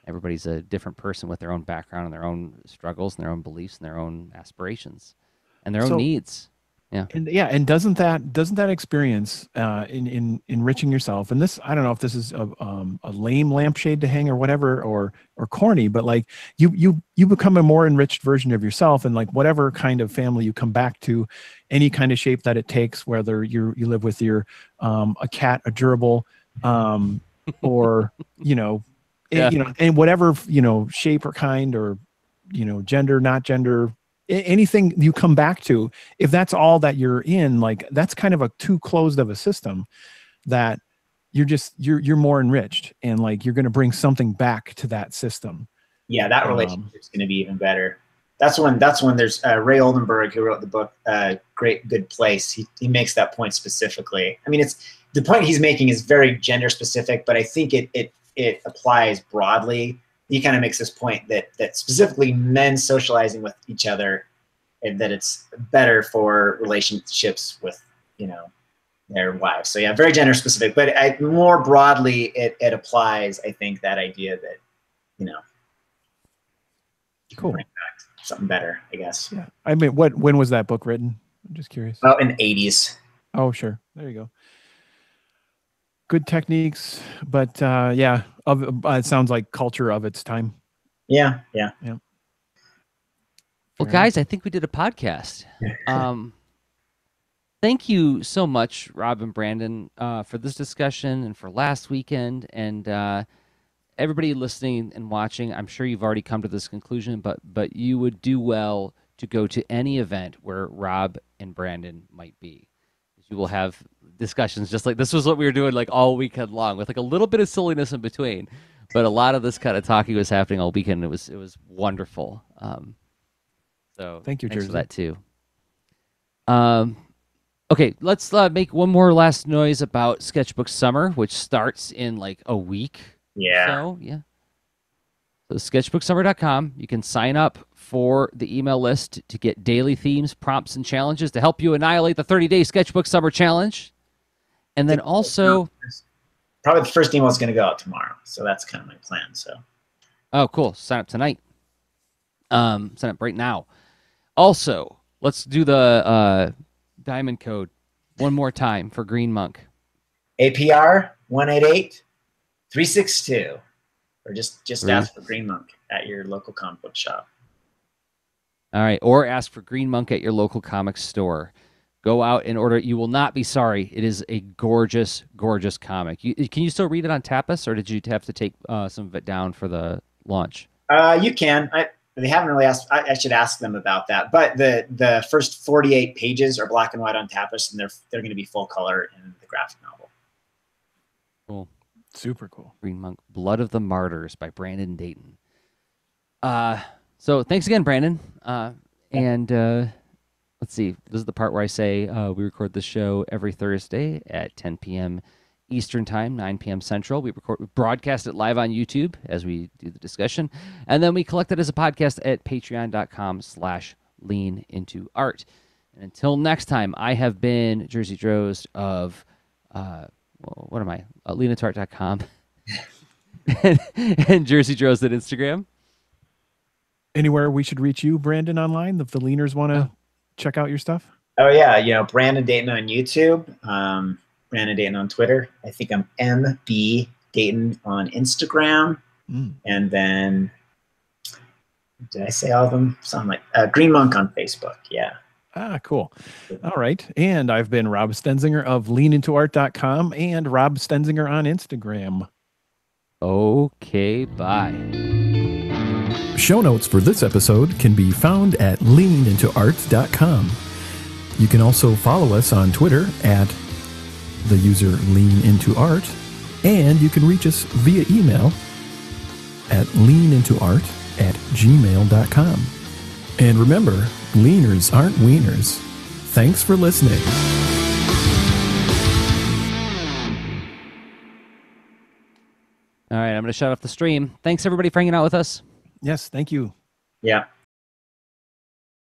Everybody's a different person with their own background and their own struggles and their own beliefs and their own aspirations and their own needs. Yeah. And doesn't that experience in enriching yourself, and this, I don't know if this is a lame lampshade to hang or whatever, or corny, but like you become a more enriched version of yourself, and like whatever kind of family you come back to, any kind of shape that it takes, whether you live with your a cat, a gerbil, or you know, yeah. you know, and whatever, you know, shape or kind or gender, not gender, anything you come back to, if that's all that you're in, like that's kind of a too closed of a system that you're more enriched, and like you're going to bring something back to that system. Yeah, that relationship's going to be even better. That's when there's Ray Oldenburg, who wrote the book Great Good Place. He makes that point specifically. I mean, it's the point he's making is very gender specific, but I think it applies broadly. He kind of makes this point that specifically men socializing with each other, and that it's better for relationships with their wives. So yeah, very gender specific, but more broadly it applies. I think that idea that cool. Bring back something better, I guess. Yeah. I mean, when was that book written? I'm just curious. Oh, in the 80s. Oh, sure. There you go. Good techniques, but yeah, it sounds like culture of its time. Yeah. Well, guys, I think we did a podcast. Thank you so much, Rob and Brandon, for this discussion and for last weekend, and everybody listening and watching. I'm sure you've already come to this conclusion, but you would do well to go to any event where Rob and Brandon might be. You will have discussions just like this was what we were doing like all weekend long, with like a little bit of silliness in between, but a lot of this kind of talking was happening all weekend. It was wonderful. So thank you, thanks Jerzy, for that too. Okay, let's make one more last noise about Sketchbook Summer, which starts in like a week. Yeah. So sketchbooksummer.com. You can sign up for the email list to get daily themes, prompts, and challenges to help you annihilate the 30-day Sketchbook Summer Challenge. And then also, probably the first email is going to go out tomorrow, so that's kind of my plan. So, oh, cool! Sign up tonight. Sign up right now. Also, let's do the diamond code one more time for Green Monk. APR 188362, or just ask for Green Monk at your local comic book shop. All right, or ask for Green Monk at your local comic store. Go out and order it. You will not be sorry. It is a gorgeous, gorgeous comic. Can you still read it on Tapas, or did you have to take some of it down for the launch? You can. They haven't really asked. I should ask them about that. But the first 48 pages are black and white on Tapas, and they're going to be full color in the graphic novel. Cool. Super cool. Green Monk, Blood of the Martyrs by Brandon Dayton. So thanks again, Brandon. And let's see. This is the part where I say we record the show every Thursday at 10 p.m. Eastern Time, 9 p.m. Central. We broadcast it live on YouTube as we do the discussion. And then we collect it as a podcast at patreon.com/leanintoart. And until next time, I have been Jerzy Drozd of, what am I? leanintoart.com and Jerzy Drozd at Instagram. Anywhere we should reach you, Brandon, online, if the leaners want to check out your stuff? Oh, yeah. Brandon Dayton on YouTube. Brandon Dayton on Twitter. I think I'm MB Dayton on Instagram. And then, did I say all of them? Something like Green Monk on Facebook. Yeah. Ah, cool. All right. And I've been Rob Stenzinger of leanintoart.com and Rob Stenzinger on Instagram. Okay, bye. Show notes for this episode can be found at leanintoart.com. You can also follow us on Twitter at the user leanintoart, and you can reach us via email at leanintoart@gmail.com. And remember, leaners aren't wieners. Thanks for listening. All right, I'm going to shut off the stream. Thanks, everybody, for hanging out with us. Yes, thank you. Yeah.